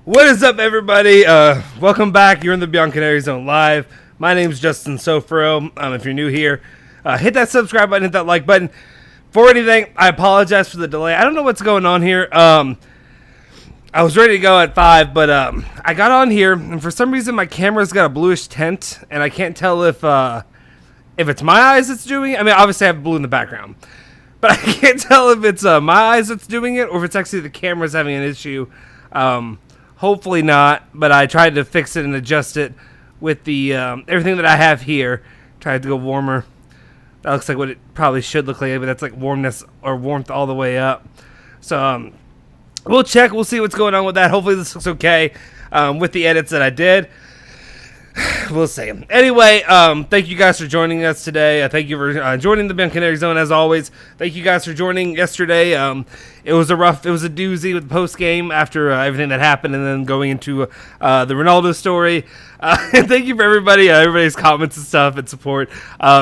What is up, everybody? Welcome back. You're in the Bianconeri Zone live. My name's Sczcensy. If you're new here, hit that subscribe button, hit that like button. For anything, I apologize for the delay. I don't know what's going on here. I was ready to go at 5, but I got on here, and for some reason my camera's got a bluish tint, and I can't tell if it's my eyes that's doing it. I mean, obviously I have blue in the background, but I can't tell if it's my eyes that's doing it or if it's actually the camera's having an issue. Hopefully not, but I tried to fix it and adjust it with the everything that I have here. Tried to go warmer. That looks like what it probably should look like, but that's like warmness or warmth all the way up. So we'll check. We'll see what's going on with that. Hopefully this looks okay with the edits that I did. We'll see. Anyway, thank you guys for joining us today. Thank you for joining the Bianconeri Zone as always. Thank you guys for joining yesterday. It was a doozy with the post game after everything that happened, and then going into the Ronaldo story. And thank you for everybody's comments and stuff and support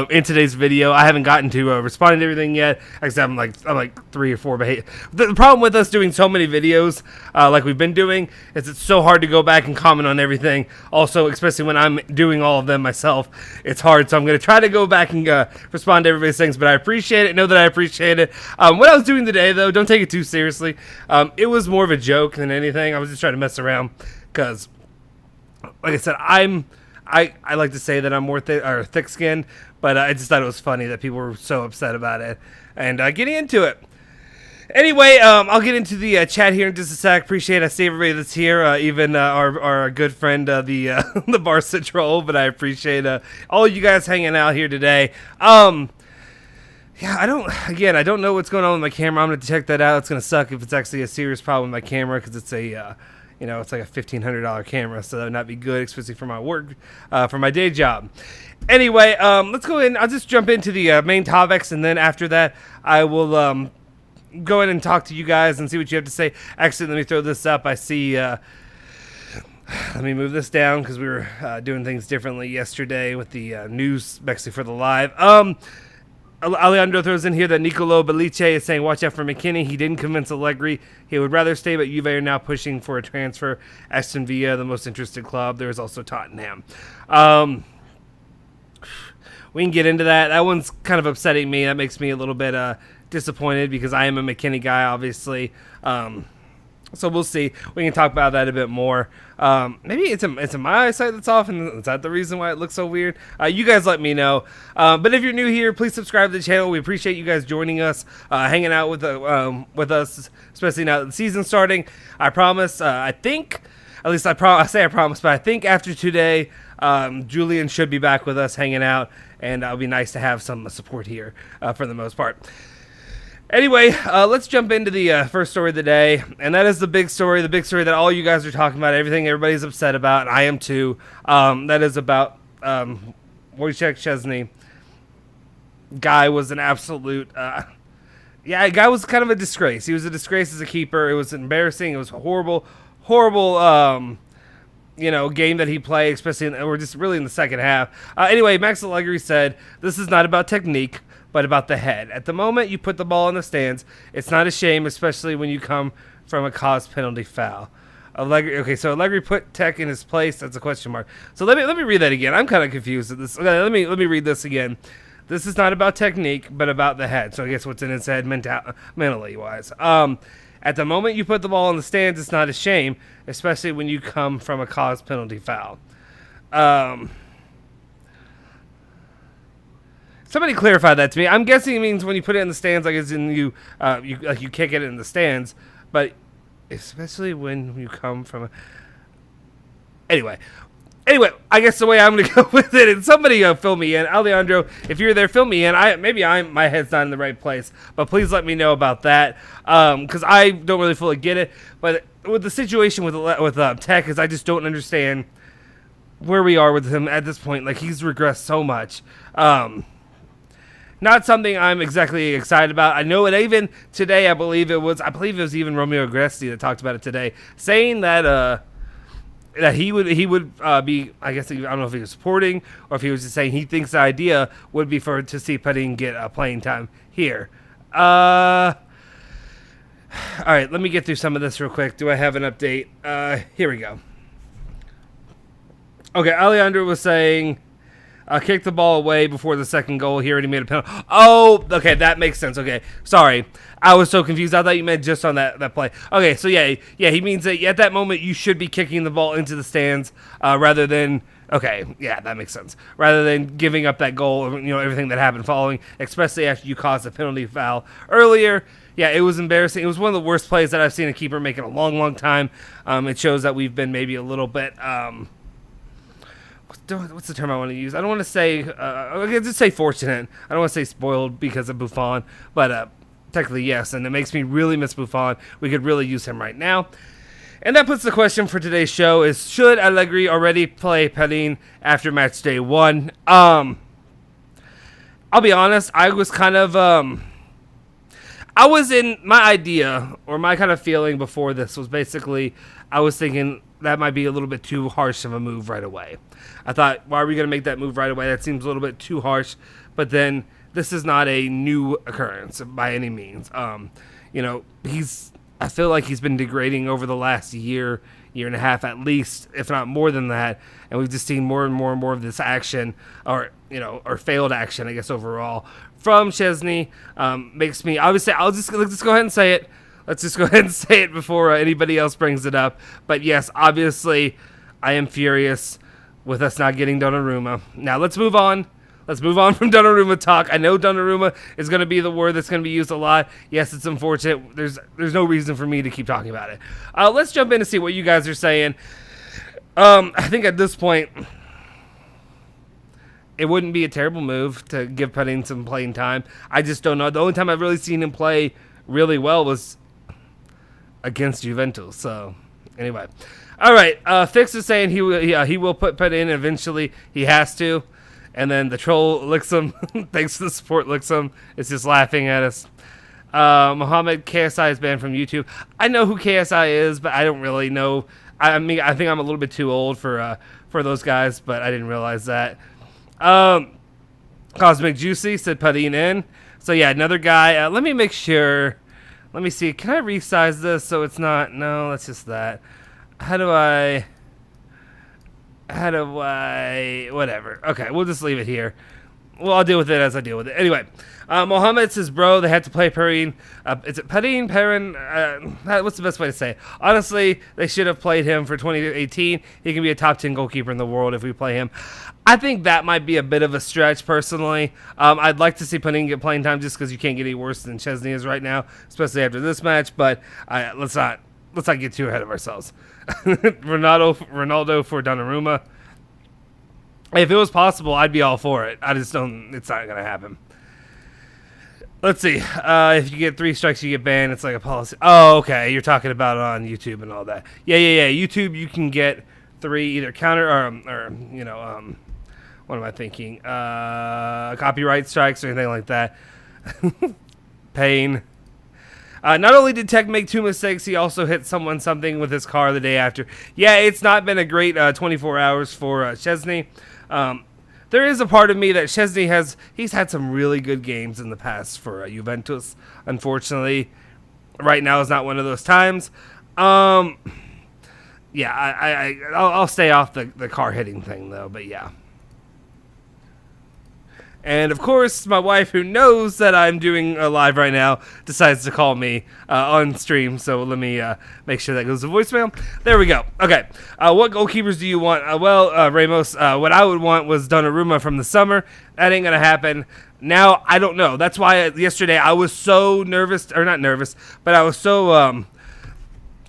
in today's video. I haven't gotten to responding to everything yet. Like I'm like 3 or 4 behind. The problem with us doing so many videos like we've been doing is it's so hard to go back and comment on everything. Also, especially when I'm doing all of them myself, it's hard. So I'm going to try to go back and respond to everybody's things. But I appreciate it. Know that I appreciate it. What I was doing today, though, don't take it too seriously. It was more of a joke than anything. I was just trying to mess around because, like I said, I like to say that I'm more thick-skinned, but I just thought it was funny that people were so upset about it. And getting into it. Anyway, I'll get into the chat here in just a sec. Appreciate it. I see everybody that's here, even our good friend, the Barca troll, but I appreciate all you guys hanging out here today. Yeah, I don't know what's going on with my camera. I'm going to check that out. It's going to suck if it's actually a serious problem with my camera because it's it's like a $1,500 camera, so that would not be good, especially for my work, for my day job. Anyway, let's go in. I'll just jump into the main topics, and then after that, I will go in and talk to you guys and see what you have to say. Actually, let me throw this up. I see. Let me move this down because we were doing things differently yesterday with the news, actually for the live. Alejandro throws in here that Nicolo Bellice is saying, watch out for McKennie. He didn't convince Allegri. He would rather stay, but Juve are now pushing for a transfer. Aston Villa, the most interested club. There is also Tottenham. We can get into that. That one's kind of upsetting me. That makes me a little bit disappointed because I am a McKennie guy, obviously. So we'll see. We can talk about that a bit more. Maybe it's my eyesight that's off, and is that the reason why it looks so weird? You guys let me know. But if you're new here, please subscribe to the channel. We appreciate you guys joining us, hanging out with us, especially now that the season's starting. I promise. I think, at least I promise, but I think after today, Julian should be back with us, hanging out, and it'll be nice to have some support here for the most part. Anyway, let's jump into the first story of the day, and that is the big story that all you guys are talking about, everything everybody's upset about, and I am too. That is about Wojciech Szczesny. Guy was an absolute, guy was kind of a disgrace. He was a disgrace as a keeper. It was embarrassing. It was a horrible, game that he played, especially or just really in the second half. Anyway, Max Allegri said, this is not about technique, but about the head. At the moment you put the ball in the stands, it's not a shame, especially when you come from a caused penalty foul. Allegri put Tech in his place. That's a question mark. So let me read that again. I'm kind of confused at this. Okay, let me read this again. This is not about technique, but about the head. So I guess what's in his head mentally wise. At the moment you put the ball in the stands, it's not a shame, especially when you come from a caused penalty foul. Somebody clarify that to me. I'm guessing it means when you put it in the stands, like as in you kick it in the stands, but especially when you come from Anyway, I guess the way I'm going to go with it, and somebody fill me in. Alejandro, if you're there, fill me in. My head's not in the right place, but please let me know about that, because I don't really fully get it. But with the situation with Tech, is I just don't understand where we are with him at this point. Like, he's regressed so much. Not something I'm exactly excited about. I know it even today. I believe it was even Romeo Agresti that talked about it today, saying that he would be. I guess I don't know if he was supporting or if he was just saying he thinks the idea would be to see Perin get playing time here. All right, let me get through some of this real quick. Do I have an update? Here we go. Okay, Alejandro was saying, kick the ball away before the second goal. He already made a penalty. Oh, okay, that makes sense. Okay, sorry. I was so confused. I thought you meant just on that play. Okay, so yeah, he means that at that moment you should be kicking the ball into the stands rather than... Okay, yeah, that makes sense. Rather than giving up that goal, everything that happened following, especially after you caused a penalty foul earlier. Yeah, it was embarrassing. It was one of the worst plays that I've seen a keeper make in a long, long time. It shows that we've been maybe a little bit... what's the term I want to use? I don't want to say... I can just say fortunate. I don't want to say spoiled because of Buffon. But technically, yes. And it makes me really miss Buffon. We could really use him right now. And that puts the question for today's show is, should Allegri already play Perin after match day 1? I'll be honest, I was kind of... I was in... My idea, or my kind of feeling before this was basically, I was thinking that might be a little bit too harsh of a move right away. I thought, why are we going to make that move right away? That seems a little bit too harsh. But then, this is not a new occurrence by any means. I feel like he's been degrading over the last year and a half at least, if not more than that. And we've just seen more and more and more of this action, or failed action, I guess, overall, from Szczesny. Makes me, obviously, let's go ahead and say it. Let's just go ahead and say it before anybody else brings it up. But yes, obviously, I am furious with us not getting Donnarumma. Now, let's move on. Let's move on from Donnarumma talk. I know Donnarumma is going to be the word that's going to be used a lot. Yes, it's unfortunate. There's no reason for me to keep talking about it. Let's jump in to see what you guys are saying. I think at this point, it wouldn't be a terrible move to give Perin some playing time. I just don't know. The only time I've really seen him play really well was against Juventus. So, anyway. All right. Fix is saying he will put Perin eventually. He has to. And then the troll licks him. Thanks to the support, licks him. It's just laughing at us. Mohammed, KSI is banned from YouTube. I know who KSI is, but I don't really know. I mean, I think I'm a little bit too old for those guys, but I didn't realize that. Cosmic Juicy said Perin in. So yeah, another guy. Let me make sure. Let me see. Can I resize this so it's not? No, that's just that. How do I? Whatever. Okay, we'll just leave it here. Well, I'll deal with it as I deal with it. Anyway, Mohammed says, bro, they had to play Perin. Is it Perin? What's the best way to say it? Honestly, they should have played him for 2018. He can be a top 10 goalkeeper in the world if we play him. I think that might be a bit of a stretch, personally. I'd like to see Perin get playing time just because you can't get any worse than Szczesny is right now, especially after this match, but let's not get too ahead of ourselves. Ronaldo for Donnarumma. If it was possible, I'd be all for it. I just don't. It's not gonna happen. Let's see. If you get 3 strikes, you get banned. It's like a policy. Oh, okay. You're talking about it on YouTube and all that. Yeah. YouTube, you can get 3 either counter or what am I thinking? Copyright strikes or anything like that. Pain. Not only did Tech make 2 mistakes, he also hit something with his car the day after. Yeah, it's not been a great 24 hours for Szczesny. There is a part of me that Szczesny he's had some really good games in the past for Juventus. Unfortunately, right now is not one of those times. Yeah, I'll stay off the car hitting thing though, but yeah. And, of course, my wife, who knows that I'm doing a live right now, decides to call me on stream. So let me make sure that goes to voicemail. There we go. Okay. What goalkeepers do you want? Ramos, what I would want was Donnarumma from the summer. That ain't going to happen. Now, I don't know. That's why yesterday I was so nervous. Or not nervous, but I was so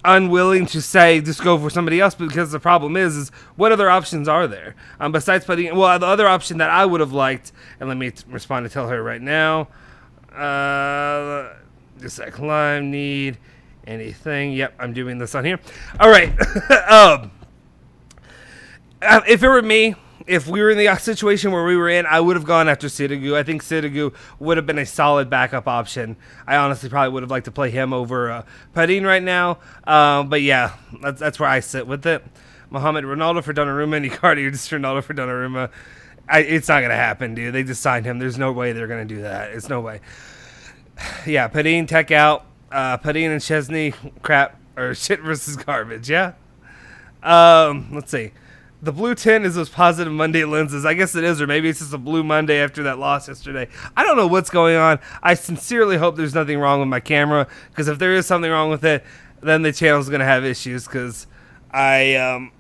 unwilling to say just go for somebody else, because the problem is what other options are there besides putting? Well, the other option that I would have liked, and let me respond to tell her right now. Just like Lime need anything. Yep, I'm doing this on here. All right. If it were me, if we were in the situation where we were in, I would have gone after Sirigu. I think Sirigu would have been a solid backup option. I honestly probably would have liked to play him over Perin right now. But yeah, that's where I sit with it. Mohammed, Ronaldo for Donnarumma, and Icardi, or just Ronaldo for Donnarumma. It's not going to happen, dude. They just signed him. There's no way they're going to do that. It's no way. Yeah, Perin, Tech out. Perin and Szczesny, crap, or shit versus garbage, yeah? Let's see. The blue tint is those positive Monday lenses. I guess it is, or maybe it's just a blue Monday after that loss yesterday. I don't know what's going on. I sincerely hope there's nothing wrong with my camera, because if there is something wrong with it, then the channel's going to have issues, because I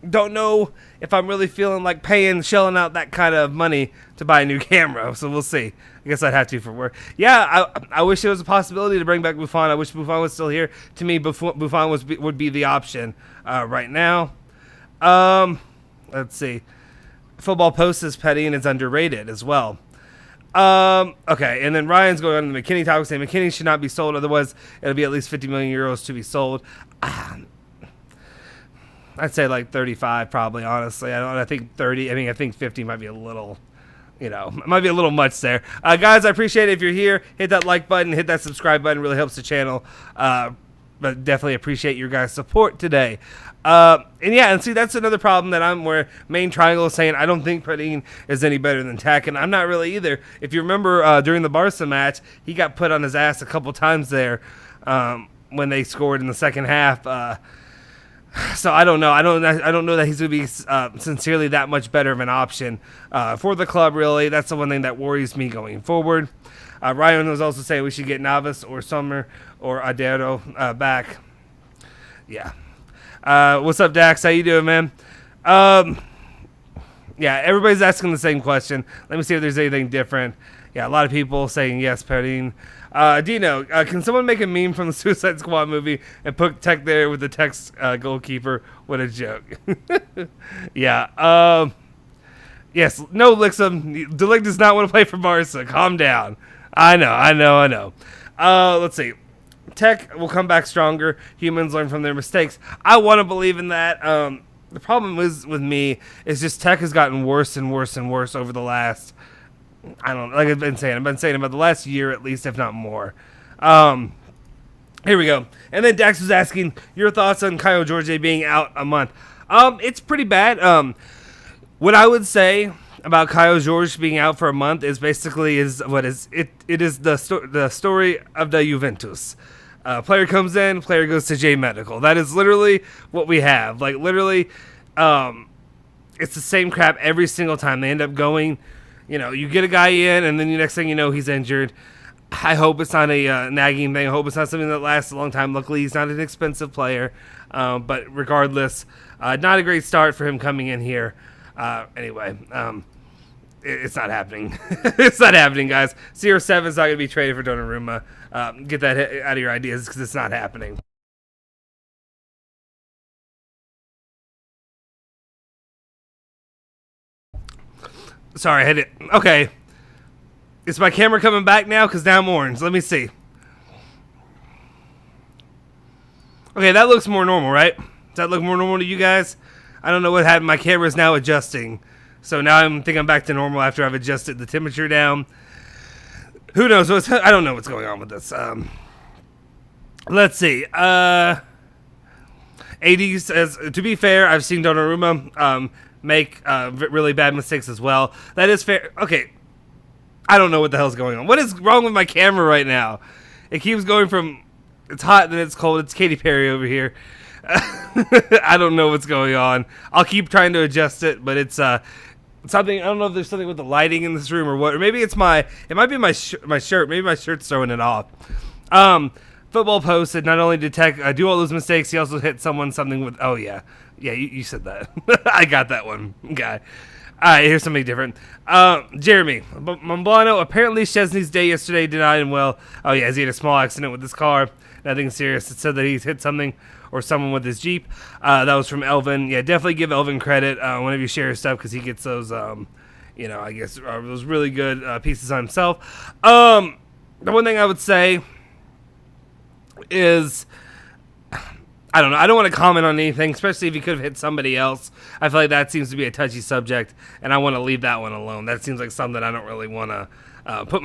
don't know if I'm really feeling like shelling out that kind of money to buy a new camera, so we'll see. I guess I'd have to for work. Yeah, I wish there was a possibility to bring back Buffon. I wish Buffon was still here. To me, Buffon would be the option right now. Let's see. Football Post says Perin is underrated as well. Okay, and then Ryan's going on the McKennie topic saying McKennie should not be sold, otherwise it'll be at least 50 million euros to be sold. I'd say like 35 probably, honestly. I think 30. I mean, I think 50 might be a little, might be a little much there. Guys, I appreciate it if you're here. Hit that like button, hit that subscribe button. Really helps the channel. But definitely appreciate your guys' support today. And see, that's another problem that where Main Triangle is saying I don't think Perin is any better than Tech, and I'm not really either. If you remember during the Barca match, he got put on his ass a couple times there when they scored in the second half. So I don't know. I don't know that he's going to be sincerely that much better of an option for the club, really. That's the one thing that worries me going forward. Ryan was also saying we should get Navas or Sommer or Adero back. Yeah. What's up, Dax? How you doing, man? Yeah, everybody's asking the same question. Let me see if there's anything different. Yeah, a lot of people saying yes, Perin. Dino, can someone make a meme from the Suicide Squad movie and put Tech there with the text goalkeeper? What a joke. Yeah. Yes, no, Lixum. De Ligt does not want to play for Barca. Calm down. I know. Let's see. Tech will come back stronger. Humans learn from their mistakes. I want to believe in that. The problem with me is just Tech has gotten worse and worse and worse over the last, like I've been saying about the last year at least, if not more. Here we go. And then Dax was asking your thoughts on Caio Jorge being out a month. It's pretty bad. What I would say about Caio Jorge being out for a month is basically it is the story of the Juventus. Player comes in, player goes to J Medical. That is literally what we have. Like literally, it's the same crap every single time. They end up going, you get a guy in, and then the next thing you know, he's injured. I hope it's not a nagging thing. I hope it's not something that lasts a long time. Luckily, he's not an expensive player. But regardless, not a great start for him coming in here. Anyway, it's not happening. It's not happening, guys. CR7 is not going to be traded for Donnarumma. Get that out of your ideas because it's not happening. Sorry, I hit it. Okay. Is my camera coming back now? Because now I'm orange. Let me see. Okay, that looks more normal, right? Does that look more normal to you guys? I don't know what happened. My camera is now adjusting. So now I think I'm back to normal after I've adjusted the temperature down. Who knows? I don't know what's going on with this. Let's see. AD says, to be fair, I've seen Donnarumma make really bad mistakes as well. That is fair. Okay. I don't know what the hell's going on. What is wrong with my camera right now? It keeps going from it's hot, then it's cold. It's Katy Perry over here. I don't know what's going on. I'll keep trying to adjust it, but it's something. I don't know if there's something with the lighting in this room or what. Or maybe it might be my shirt. Maybe my shirt's throwing it off. Football Post said not only did Tech do all those mistakes, he also hit something with. Oh yeah, you said that. I got that one, guy. All right, here's something different. Jeremy Momblano, apparently Szczesny's day yesterday did not end well. Oh yeah, he had a small accident with his car. Nothing serious. It said that he's hit something or someone with his Jeep. That was from Elvin. Yeah, definitely give Elvin credit whenever you share his stuff because he gets those, I guess, those really good pieces on himself. The one thing I would say is, I don't know. I don't want to comment on anything, especially if he could have hit somebody else. I feel like that seems to be a touchy subject, and I want to leave that one alone. That seems like something I don't really want to put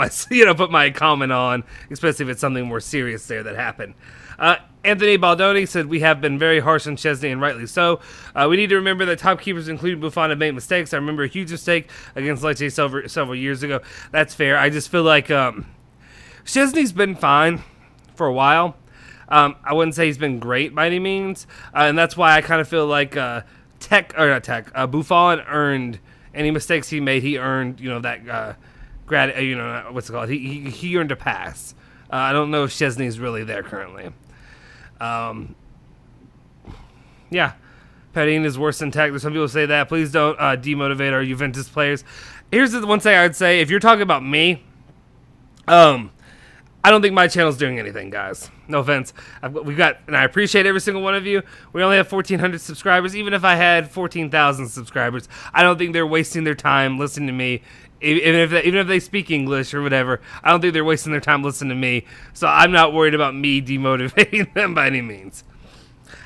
my comment on, especially if it's something more serious there that happened. Anthony Baldoni said, we have been very harsh on Szczesny, and rightly so. We need to remember that top keepers, including Buffon, have made mistakes. I remember a huge mistake against Lecce several years ago. That's fair. I just feel like Szczesny's been fine for a while. I wouldn't say he's been great by any means, and that's why I kind of feel like Buffon earned any mistakes he made. He earned, that what's it called? He earned a pass. I don't know if Szczesny's really there currently. Yeah, Perin is worse than Tech. There's some people say that. Please don't demotivate our Juventus players. Here's the one thing I would say. If you're talking about me, I don't think my channel's doing anything, guys. No offense. And I appreciate every single one of you. We only have 1,400 subscribers. Even if I had 14,000 subscribers, I don't think they're wasting their time listening to me. Even if they speak English or whatever, I don't think they're wasting their time listening to me. So I'm not worried about me demotivating them by any means.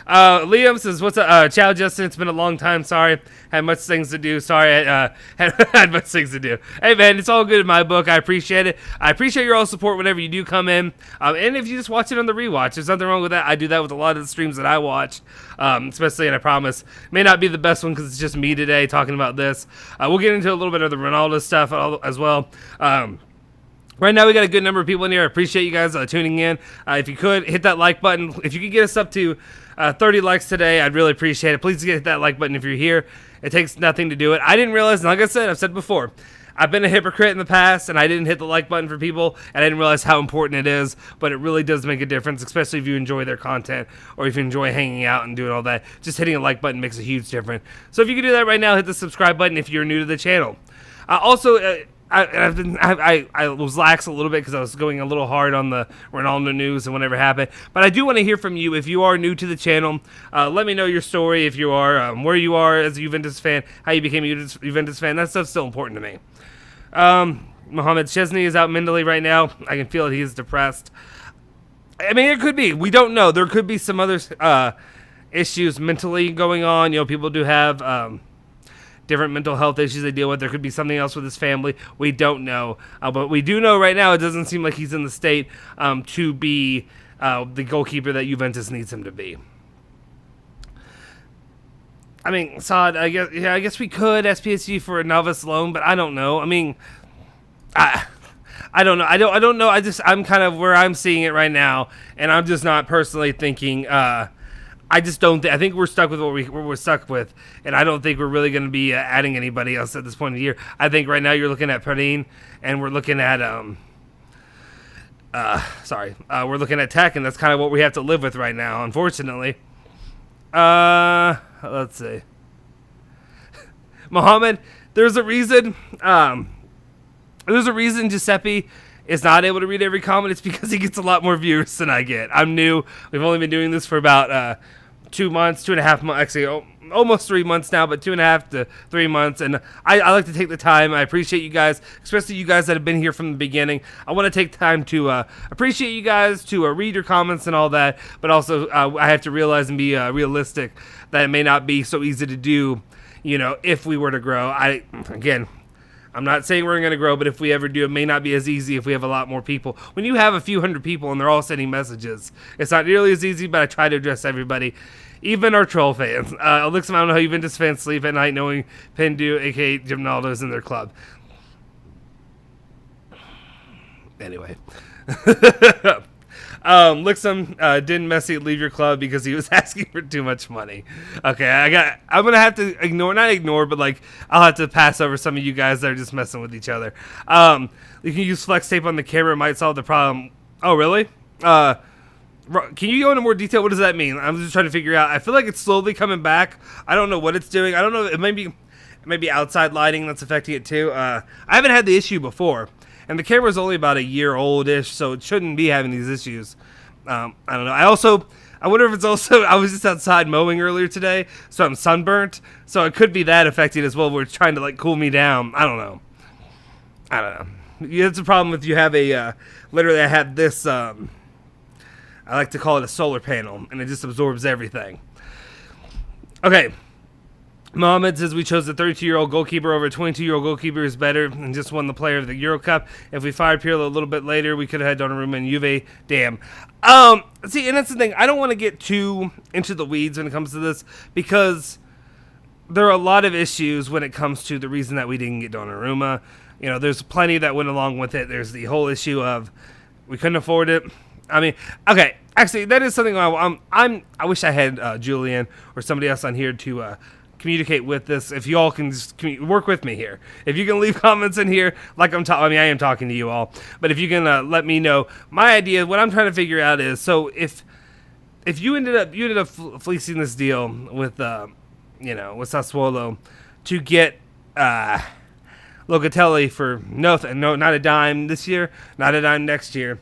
Liam says, "What's up? Ciao, Justin. It's been a long time. Sorry, had much things to do. Sorry, had much things to do. Hey, man, it's all good in my book. I appreciate it. I appreciate your all support whenever you do come in. And if you just watch it on the rewatch, there's nothing wrong with that. I do that with a lot of the streams that I watch, especially, and I promise, may not be the best one because it's just me today talking about this. We'll get into a little bit of the Ronaldo stuff as well. Right now, we got a good number of people in here. I appreciate you guys tuning in. If you could, hit that like button. If you could get us up to 30 likes today, I'd really appreciate it. Please hit that like button if you're here. It takes nothing to do it. I didn't realize, and like I said, I've said before, I've been a hypocrite in the past, and I didn't hit the like button for people, and I didn't realize how important it is, but it really does make a difference, especially if you enjoy their content, or if you enjoy hanging out and doing all that. Just hitting a like button makes a huge difference. So if you can do that right now, hit the subscribe button if you're new to the channel. I was lax a little bit because I was going a little hard on the Ronaldo news and whatever happened. But I do want to hear from you. If you are new to the channel, let me know your story. If you are, where you are as a Juventus fan, how you became a Juventus fan. That stuff's still important to me. Mohamed Szczesny is out mentally right now. I can feel it. He is depressed. I mean, it could be. We don't know. There could be some other issues mentally going on. People do have different mental health issues they deal with. There could be something else with his family. We don't know. But we do know right now it doesn't seem like he's in the state to be the goalkeeper that Juventus needs him to be. I mean, Saad, I guess we could SPSG for a novice loan, but I don't know. I mean, I don't know. I don't know. I'm kind of where I'm seeing it right now, and I'm just not personally thinking I just don't I think we're stuck with what we're stuck with, and I don't think we're really going to be adding anybody else at this point in the year. I think right now you're looking at Perin, and we're looking at we're looking at Tech, and that's kind of what we have to live with right now, unfortunately. Let's see. Mohammed, there's a reason Giuseppe is not able to read every comment. It's because he gets a lot more viewers than I get. I'm new. We've only been doing this for about 2 months, 2.5 months, actually almost 3 months now, but 2.5 to 3 months. And I like to take the time. I appreciate you guys, especially you guys that have been here from the beginning. I want to take time to appreciate you guys, to read your comments and all that, but also I have to realize and be realistic that it may not be so easy to do, if we were to grow. I'm not saying we're going to grow, but if we ever do, it may not be as easy if we have a lot more people. When you have a few hundred people and they're all sending messages, it's not nearly as easy, but I try to address everybody, even our troll fans. Alexa, I don't know how Juventus fans sleep at night knowing Pendu, a.k.a. Ronaldo, is in their club. Anyway. Lixum, didn't Messi leave your club because he was asking for too much money? Okay, I'm gonna have to not ignore, but I'll have to pass over some of you guys that are just messing with each other. You can use flex tape on the camera, it might solve the problem. Oh, really? Can you go into more detail? What does that mean? I'm just trying to figure out. I feel like it's slowly coming back. I don't know what it's doing. I don't know. It may be outside lighting that's affecting it too. I haven't had the issue before. And the camera's only about a year old-ish, so it shouldn't be having these issues. I don't know. I wonder if it's also, I was just outside mowing earlier today, so I'm sunburnt. So it could be that affecting as well, where it's trying to cool me down. I don't know. It's a problem if you have literally I had this, I like to call it a solar panel, and it just absorbs everything. Okay. Mohammed says we chose a 32-year-old goalkeeper over a 22-year-old goalkeeper is better and just won the player of the Euro Cup. If we fired Pirlo a little bit later, we could have had Donnarumma and Juve. Damn. See, and that's the thing. I don't want to get too into the weeds when it comes to this because there are a lot of issues when it comes to the reason that we didn't get Donnarumma. There's plenty that went along with it. There's the whole issue of we couldn't afford it. I mean, okay. Actually, that is something I wish I had Julian or somebody else on here to communicate with this. If you all can just work with me here, if you can leave comments in here, like I am talking to you all, but if you can let me know my idea, what I'm trying to figure out is, so if you ended up fleecing this deal with with Sassuolo to get Locatelli for nothing, not a dime this year, not a dime next year.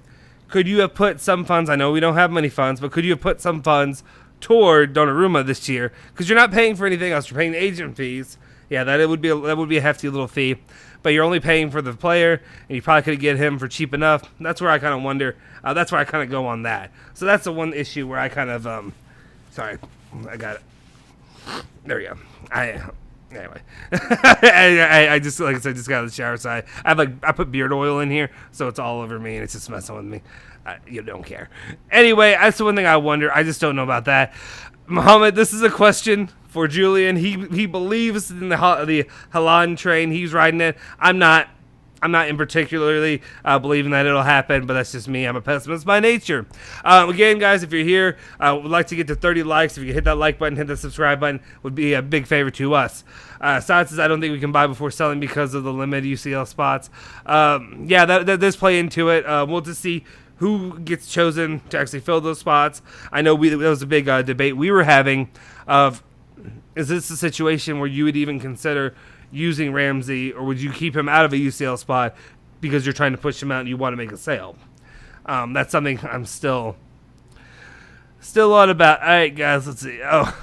Could you have put some funds? I know we don't have many funds, but could you have put some funds toward Donnarumma this year? Because you're not paying for anything else. You're paying agent fees. Yeah, that would be a hefty little fee, but you're only paying for the player, and you probably could get him for cheap enough. That's where I kind of wonder. That's where I kind of go on that. So that's the one issue where I kind of sorry, I got it. There we go. Anyway, I just, like I said, just got out of the shower, so I put beard oil in here, so it's all over me, and it's just messing with me. You don't care. Anyway, that's the one thing I wonder. I just don't know about that. Mohammed, this is a question for Julian. He believes in the Haaland train. He's riding it. I'm not in particularly believing that it'll happen, but that's just me. I'm a pessimist by nature. Again, guys, if you're here, would like to get to 30 likes. If you hit that like button, hit the subscribe button, would be a big favor to us. Sczcensy, I don't think we can buy before selling because of the limited UCL spots. Yeah, that does play into it. We'll just see who gets chosen to actually fill those spots. I know that was a big debate we were having of, is this a situation where you would even consider using Ramsey, or would you keep him out of a UCL spot because you're trying to push him out and you want to make a sale? That's something I'm still on about. All right, guys, let's see. Oh,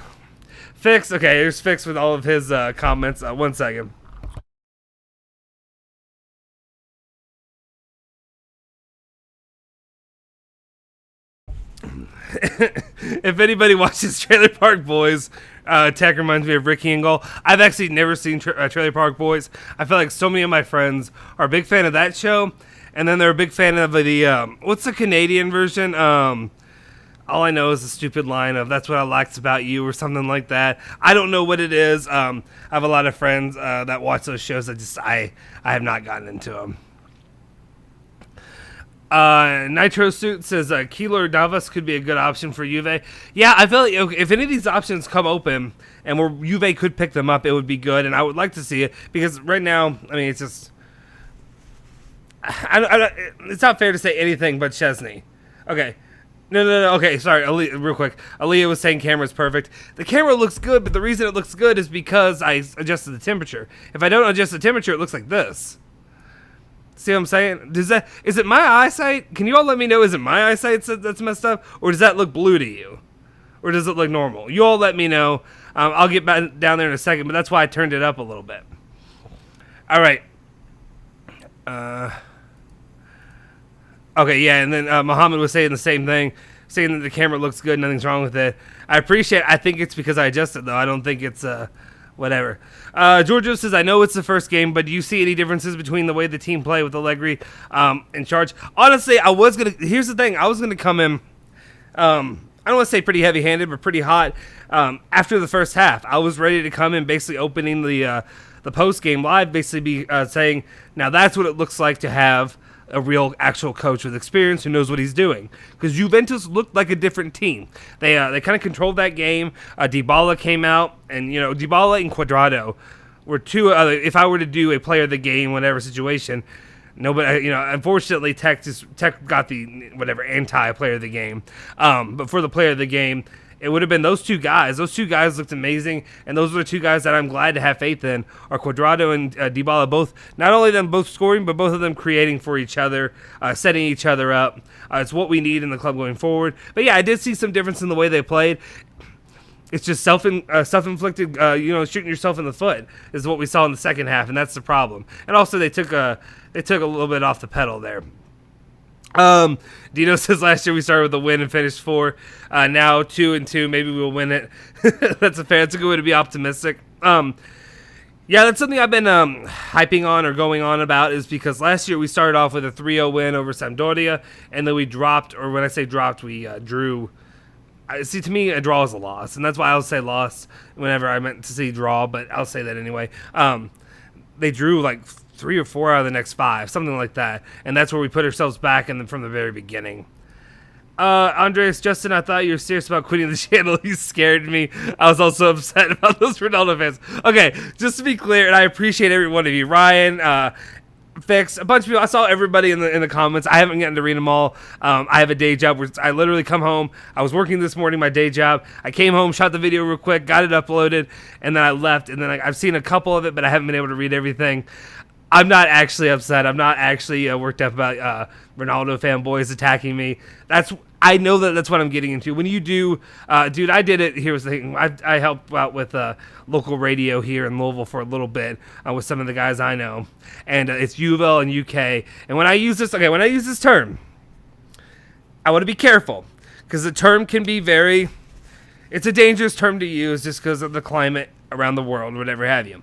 Fix. Okay, here's Fix with all of his comments. 1 second. If anybody watches Trailer Park Boys, Tech reminds me of Ricky and Goal. I've actually never seen Trailer Park Boys. I feel like so many of my friends are a big fan of that show, and then they're a big fan of the what's the Canadian version? All I know is the stupid line of "That's what I liked about you" or something like that. I don't know what it is. I have a lot of friends that watch those shows. I have not gotten into them. Nitro Suit says Keylor Navas could be a good option for Juve. Yeah, I feel like if any of these options come open and where Juve could pick them up, it would be good, and I would like to see it, because right now, I mean, it's just it's not fair to say anything but Szczesny. Okay. No. Okay, sorry. Real quick. Aaliyah was saying camera's perfect. The camera looks good, but the reason it looks good is because I adjusted the temperature. If I don't adjust the temperature, it looks like this. See what I'm saying? Is it my eyesight? Can you all let me know, is it my eyesight that's messed up? Or does that look blue to you? Or does it look normal? You all let me know. I'll get back down there in a second, but that's why I turned it up a little bit. All right. Okay, yeah, and then Muhammad was saying the same thing, saying that the camera looks good, nothing's wrong with it. I appreciate it. I think it's because I adjusted, though. I don't think it's... whatever. Giorgio says, I know it's the first game, but do you see any differences between the way the team play with Allegri in charge? Honestly, here's the thing. I was going to come in, I don't want to say pretty heavy-handed, but pretty hot. After the first half, I was ready to come in, basically opening the post-game live, basically be saying, now that's what it looks like to have a real actual coach with experience who knows what he's doing. Because Juventus looked like a different team. They kind of controlled that game. Dybala came out, and Dybala and Cuadrado were two. If I were to do a player of the game, whatever situation, nobody. Unfortunately, Tech got the whatever anti-player of the game. But for the player of the game, it would have been those two guys. Those two guys looked amazing, and those are the two guys that I'm glad to have faith in, are Cuadrado and Dybala, both, not only them both scoring, but both of them creating for each other, setting each other up. It's what we need in the club going forward. But yeah, I did see some difference in the way they played. It's just self-inflicted, shooting yourself in the foot is what we saw in the second half, and that's the problem. And also they took a little bit off the pedal there. Dino says last year we started with a win and finished 4. Now 2-2. Maybe we'll win it. That's a good way to be optimistic. Yeah, that's something I've been hyping on or going on about, is because last year we started off with a 3-0 win over Sampdoria, and then we dropped, or when I say dropped, we drew. See, to me, a draw is a loss, and that's why I'll say loss whenever I meant to say draw, but I'll say that anyway. They drew like 3 or 4 out of the next 5, something like that, and that's where we put ourselves back from the very beginning. Andres, Justin, I thought you were serious about quitting the channel. You scared me. I was also upset about those Ronaldo fans. Okay, just to be clear, and I appreciate every one of you. Ryan, Fix, a bunch of people. I saw everybody in the comments. I haven't gotten to read them all. I have a day job where I literally come home. I was working this morning, my day job. I came home, shot the video real quick, got it uploaded, and then I left. And then I've seen a couple of it, but I haven't been able to read everything. I'm not actually upset. I'm not actually worked up about Ronaldo fanboys attacking me. I know that's what I'm getting into. When you do, dude, I did it. Here's the thing. I helped out with local radio here in Louisville for a little bit with some of the guys I know, and it's UVL and UK. And when I use this term, I want to be careful because the term can be it's a dangerous term to use just because of the climate around the world, whatever have you.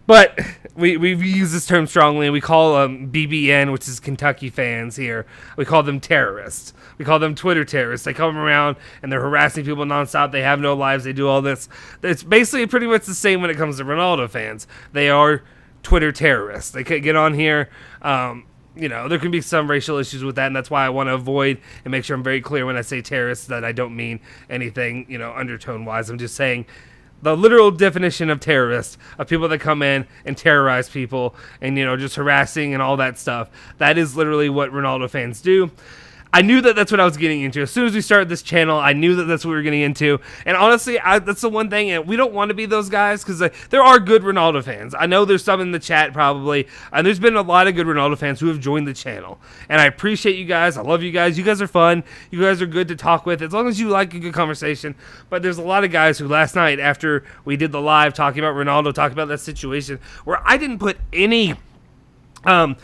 But we use this term strongly, and we call BBN, which is Kentucky fans here, we call them terrorists. We call them Twitter terrorists. They come around, and they're harassing people nonstop. They have no lives. They do all this. It's basically pretty much the same when it comes to Ronaldo fans. They are Twitter terrorists. They can't get on here. There can be some racial issues with that, and that's why I want to avoid and make sure I'm very clear when I say terrorists that I don't mean anything, undertone-wise. I'm just saying the literal definition of terrorists, of people that come in and terrorize people and, just harassing and all that stuff. That is literally what Ronaldo fans do. I knew that's what I was getting into. As soon as we started this channel, I knew that's what we were getting into. And honestly, that's the one thing. And we don't want to be those guys because there are good Ronaldo fans. I know there's some in the chat probably. And there's been a lot of good Ronaldo fans who have joined the channel. And I appreciate you guys. I love you guys. You guys are fun. You guys are good to talk with as long as you like a good conversation. But there's a lot of guys who last night after we did the live talking about Ronaldo, talking about that situation where I didn't put any... I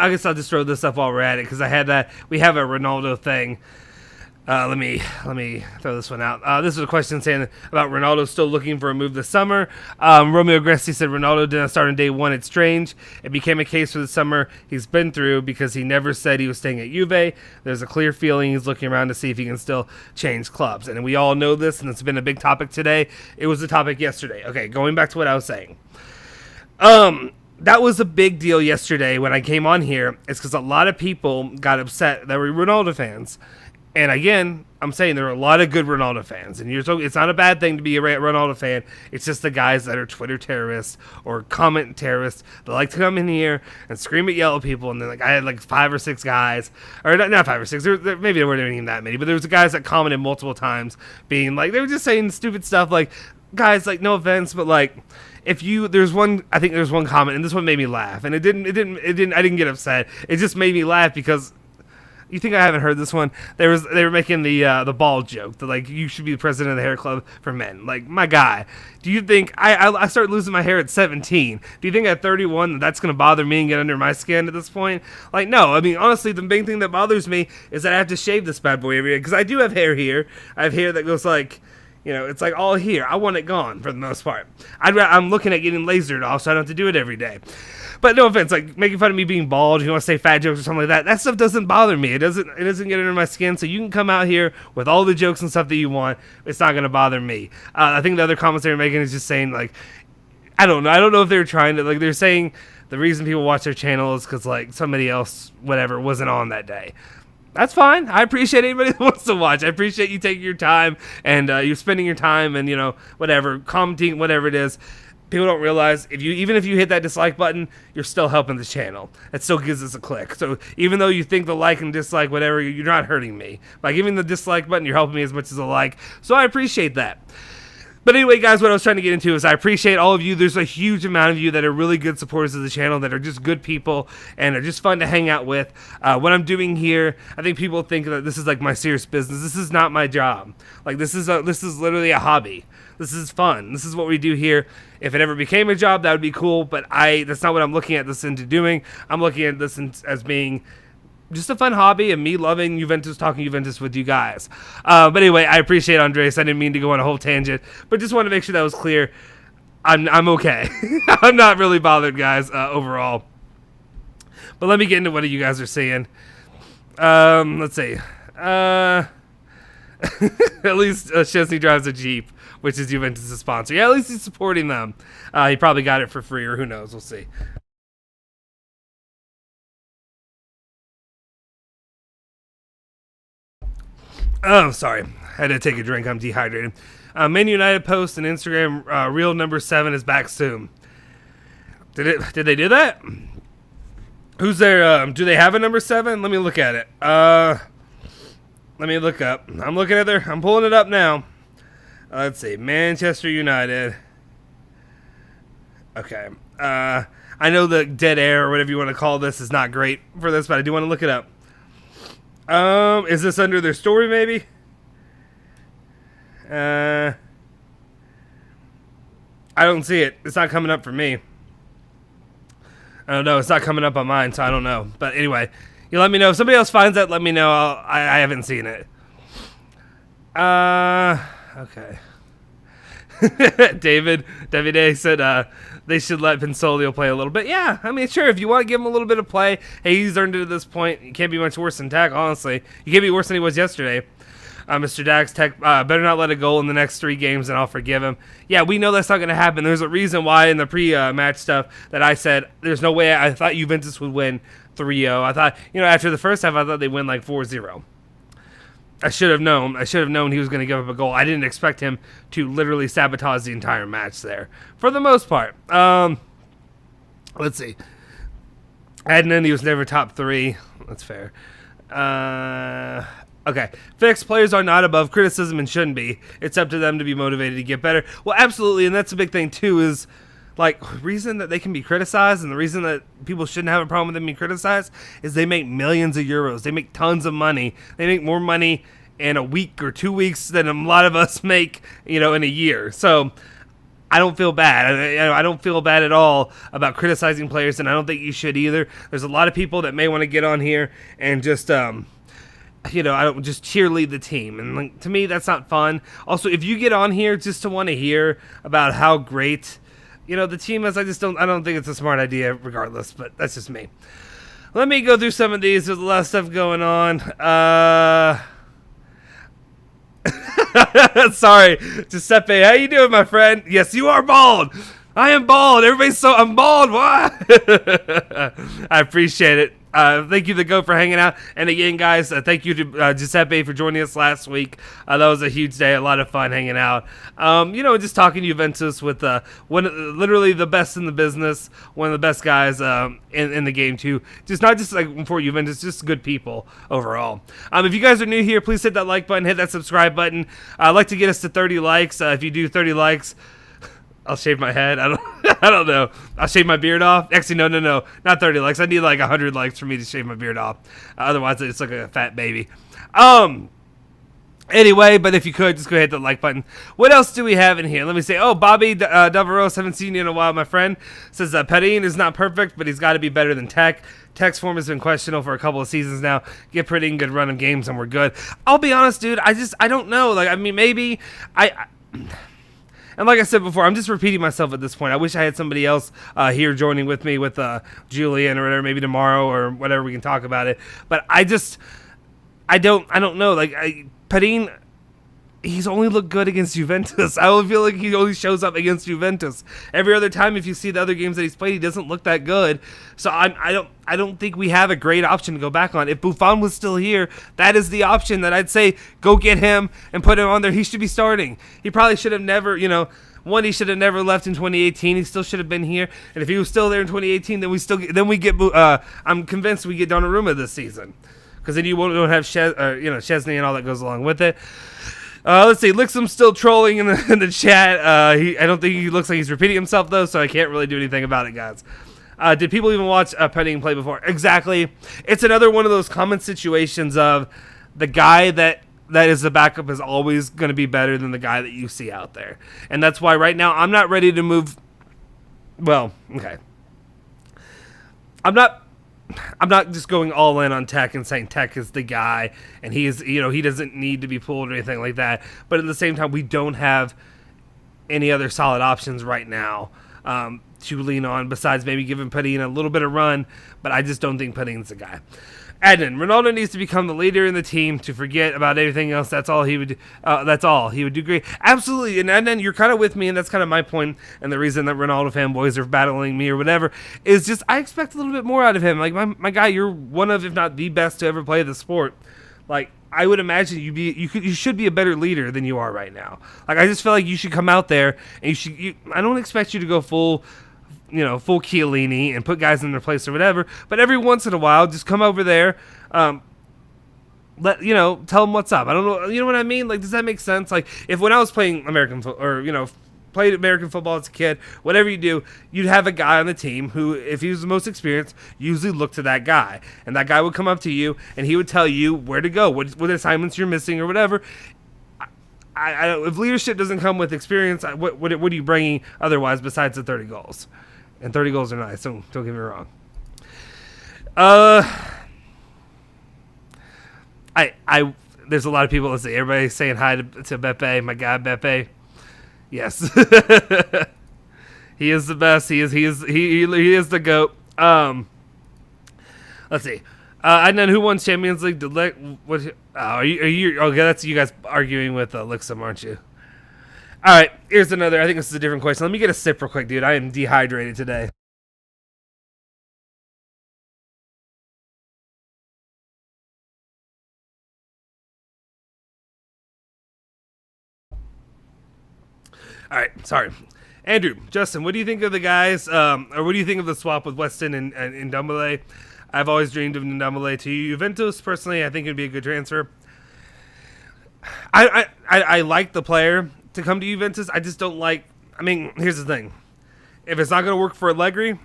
guess I'll just throw this up while we're at it because we have a Ronaldo thing. Let me throw this one out. This is a question saying about Ronaldo still looking for a move this summer. Romeo Gresti said Ronaldo didn't start on day one. It's strange. It became a case for the summer he's been through because he never said he was staying at Juve. There's a clear feeling he's looking around to see if he can still change clubs. And we all know this, and it's been a big topic today. It was a topic yesterday. Okay, going back to what I was saying. That was a big deal yesterday when I came on here. It's because a lot of people got upset that were Ronaldo fans. And again, I'm saying there are a lot of good Ronaldo fans. And it's not a bad thing to be a Ronaldo fan. It's just the guys that are Twitter terrorists or comment terrorists that like to come in here and scream at yellow people. And then I had 5 or 6 guys. Or not 5 or 6. Maybe there weren't even that many. But there was guys that commented multiple times being they were just saying stupid stuff guys, no offense, but there's one comment, and this one made me laugh, and I didn't get upset. It just made me laugh because you think I haven't heard this one? They were making the ball joke that you should be the president of the hair club for men. My guy, do you think I started losing my hair at 17? Do you think at 31 that's gonna bother me and get under my skin at this point? No. I mean, honestly, the big thing that bothers me is that I have to shave this bad boy every day because I do have hair here. I have hair that goes it's all here. I want it gone for the most part. I'm looking at getting lasered off so I don't have to do it every day. But no offense, making fun of me being bald, if you want to say fat jokes or something like that stuff doesn't bother me. It doesn't get under my skin, so you can come out here with all the jokes and stuff that you want. It's not going to bother me. I think the other comments they were making is just saying, I don't know. I don't know if they were trying to, they're saying the reason people watch their channel is because, somebody else, whatever, wasn't on that day. That's fine. I appreciate anybody that wants to watch. I appreciate you taking your time and you spending your time and, whatever, commenting, whatever it is. People don't realize even if you hit that dislike button, you're still helping the channel. It still gives us a click. So even though you think the like and dislike, whatever, you're not hurting me. By giving the dislike button, you're helping me as much as a like. So I appreciate that. But anyway, guys, what I was trying to get into is I appreciate all of you. There's a huge amount of you that are really good supporters of the channel, that are just good people and are just fun to hang out with. What I'm doing here, I think people think that this is my serious business. This is not my job. This is literally a hobby. This is fun. This is what we do here. If it ever became a job, that would be cool. But that's not what I'm looking at this into doing. I'm looking at this as being just a fun hobby and me loving Juventus, talking Juventus with you guys. But anyway, I appreciate Andres. I didn't mean to go on a whole tangent, but just want to make sure that was clear. I'm okay. I'm not really bothered, guys, overall. But let me get into what you guys are saying. Let's see. At least Szczesny drives a Jeep, which is Juventus' sponsor. Yeah, at least he's supporting them. He probably got it for free, or who knows. We'll see. Oh, sorry. I had to take a drink. I'm dehydrated. Man United post and Instagram, real number 7 is back soon. Did they do that? Who's there? Do they have a number 7? Let me look at it. Let me look up. I'm pulling it up now. Let's see. Manchester United. Okay. I know the dead air or whatever you want to call this is not great for this, but I do want to look it up. Is this under their story maybe? I don't see it. It's not coming up for me. I don't know. It's not coming up on mine, so I don't know. But anyway, you let me know. If somebody else finds that, let me know. I haven't seen it. Okay. Davide said they should let Pinsolio play a little bit. Yeah, I mean, sure, if you want to give him a little bit of play, hey, he's earned it at this point. You can't be much worse than Tech, honestly. You can't be worse than he was yesterday. Mr. Dax, Tech better not let a goal in the next 3 games, and I'll forgive him. Yeah, we know that's not going to happen. There's a reason why in the pre-match stuff that I said there's no way I thought Juventus would win 3-0. I thought, after the first half, I thought they'd win like 4-0. I should have known. He was going to give up a goal. I didn't expect him to literally sabotage the entire match there, for the most part. Let's see. Adnan, he was never top 3. That's fair. Okay. Fixed players are not above criticism and shouldn't be. It's up to them to be motivated to get better. Well, absolutely, and that's a big thing too. Is reason that they can be criticized, and the reason that people shouldn't have a problem with them being criticized is they make millions of euros. They make tons of money. They make more money in a week or 2 weeks than a lot of us make, in a year. So I don't feel bad. I don't feel bad at all about criticizing players, and I don't think you should either. There's a lot of people that may want to get on here and just I don't just cheerlead the team, and to me that's not fun. Also, if you get on here just to want to hear about how great the team is, I don't think it's a smart idea regardless, but that's just me. Let me go through some of these. There's a lot of stuff going on. Sorry, Giuseppe, how you doing, my friend? Yes, you are bald. I am bald. I'm bald. What? I appreciate it. Thank you to Go for hanging out. And again, guys, thank you to Giuseppe for joining us last week. That was a huge day. A lot of fun hanging out. Just talking Juventus with literally the best in the business. One of the best guys in the game, too. Not just for Juventus, just good people overall. If you guys are new here, please hit that like button, hit that subscribe button. I'd like to get us to 30 likes. If you do 30 likes, I'll shave my head. I don't know. I'll shave my beard off. Actually, no. Not 30 likes. I need 100 likes for me to shave my beard off. Otherwise, it's like a fat baby. Anyway, but if you could, just go ahead and hit the like button. What else do we have in here? Let me say, Bobby Davaros, haven't seen you in a while, my friend. Says Perin is not perfect, but he's got to be better than Tech. Tech's form has been questionable for a couple of seasons now. Get Perin good run of games, and we're good. I'll be honest, dude. I don't know. Maybe And like I said before, I'm just repeating myself at this point. I wish I had somebody else here joining with me with Julian or whatever, maybe tomorrow or whatever, we can talk about it. But I don't know. Perin, he's only looked good against Juventus. I feel like he only shows up against Juventus. Every other time, if you see the other games that he's played, he doesn't look that good. So I don't think we have a great option to go back on. If Buffon was still here, that is the option that I'd say go get him and put him on there. He should be starting. He probably should have never, he should have never left in 2018. He still should have been here. And if he was still there in 2018, I'm convinced we get Donnarumma this season. Because then you don't have Szczesny and all that goes along with it. Let's see. Lixum's still trolling in the chat. I don't think he looks like he's repeating himself, though, so I can't really do anything about it, guys. Did people even watch Perin play before? Exactly. It's another one of those common situations of the guy that is the backup is always going to be better than the guy that you see out there. And that's why right now I'm not ready to move. Well, okay. I'm not just going all in on Tech and saying Tech is the guy and he is, he doesn't need to be pulled or anything like that. But at the same time, we don't have any other solid options right now to lean on besides maybe giving Perin a little bit of run. But I just don't think Perin's the guy. Adnan, Ronaldo needs to become the leader in the team to forget about everything else. That's all he would. That's all he would do. Great, absolutely. And Adnan, you're kind of with me, and that's kind of my point. And the reason that Ronaldo fanboys are battling me or whatever is just I expect a little bit more out of him. Like my guy, you're one of, if not the best to ever play the sport. Like, I would imagine you should be a better leader than you are right now. Like, I just feel like you should come out there and I don't expect you to go full Chiellini and put guys in their place or whatever. But every once in a while, just come over there, tell them what's up. I don't know, you know what I mean? Like, does that make sense? Like, if when I was playing played American football as a kid, whatever you do, you'd have a guy on the team who, if he was the most experienced, usually looked to that guy. And that guy would come up to you, and he would tell you where to go, what assignments you're missing or whatever. If leadership doesn't come with experience, what are you bringing otherwise besides the 30 goals? And 30 goals are nice, don't get me wrong. There's a lot of people, let's see, everybody saying hi to Beppe, my guy Beppe. Yes. He is the best. He is the GOAT. Let's see. And then who won Champions League? Okay, that's you guys arguing with Lixum, aren't you? All right, here's another. I think this is a different question. Let me get a sip real quick, dude. I am dehydrated today. All right, sorry. Andrew, Justin, what do you think of the guys, or what do you think of the swap with Weston and Ndombele? I've always dreamed of Ndombele to Juventus. Personally, I think it would be a good transfer. I like the player to come to Juventus. I just don't like... I mean, here's the thing. If it's not going to work for Allegri,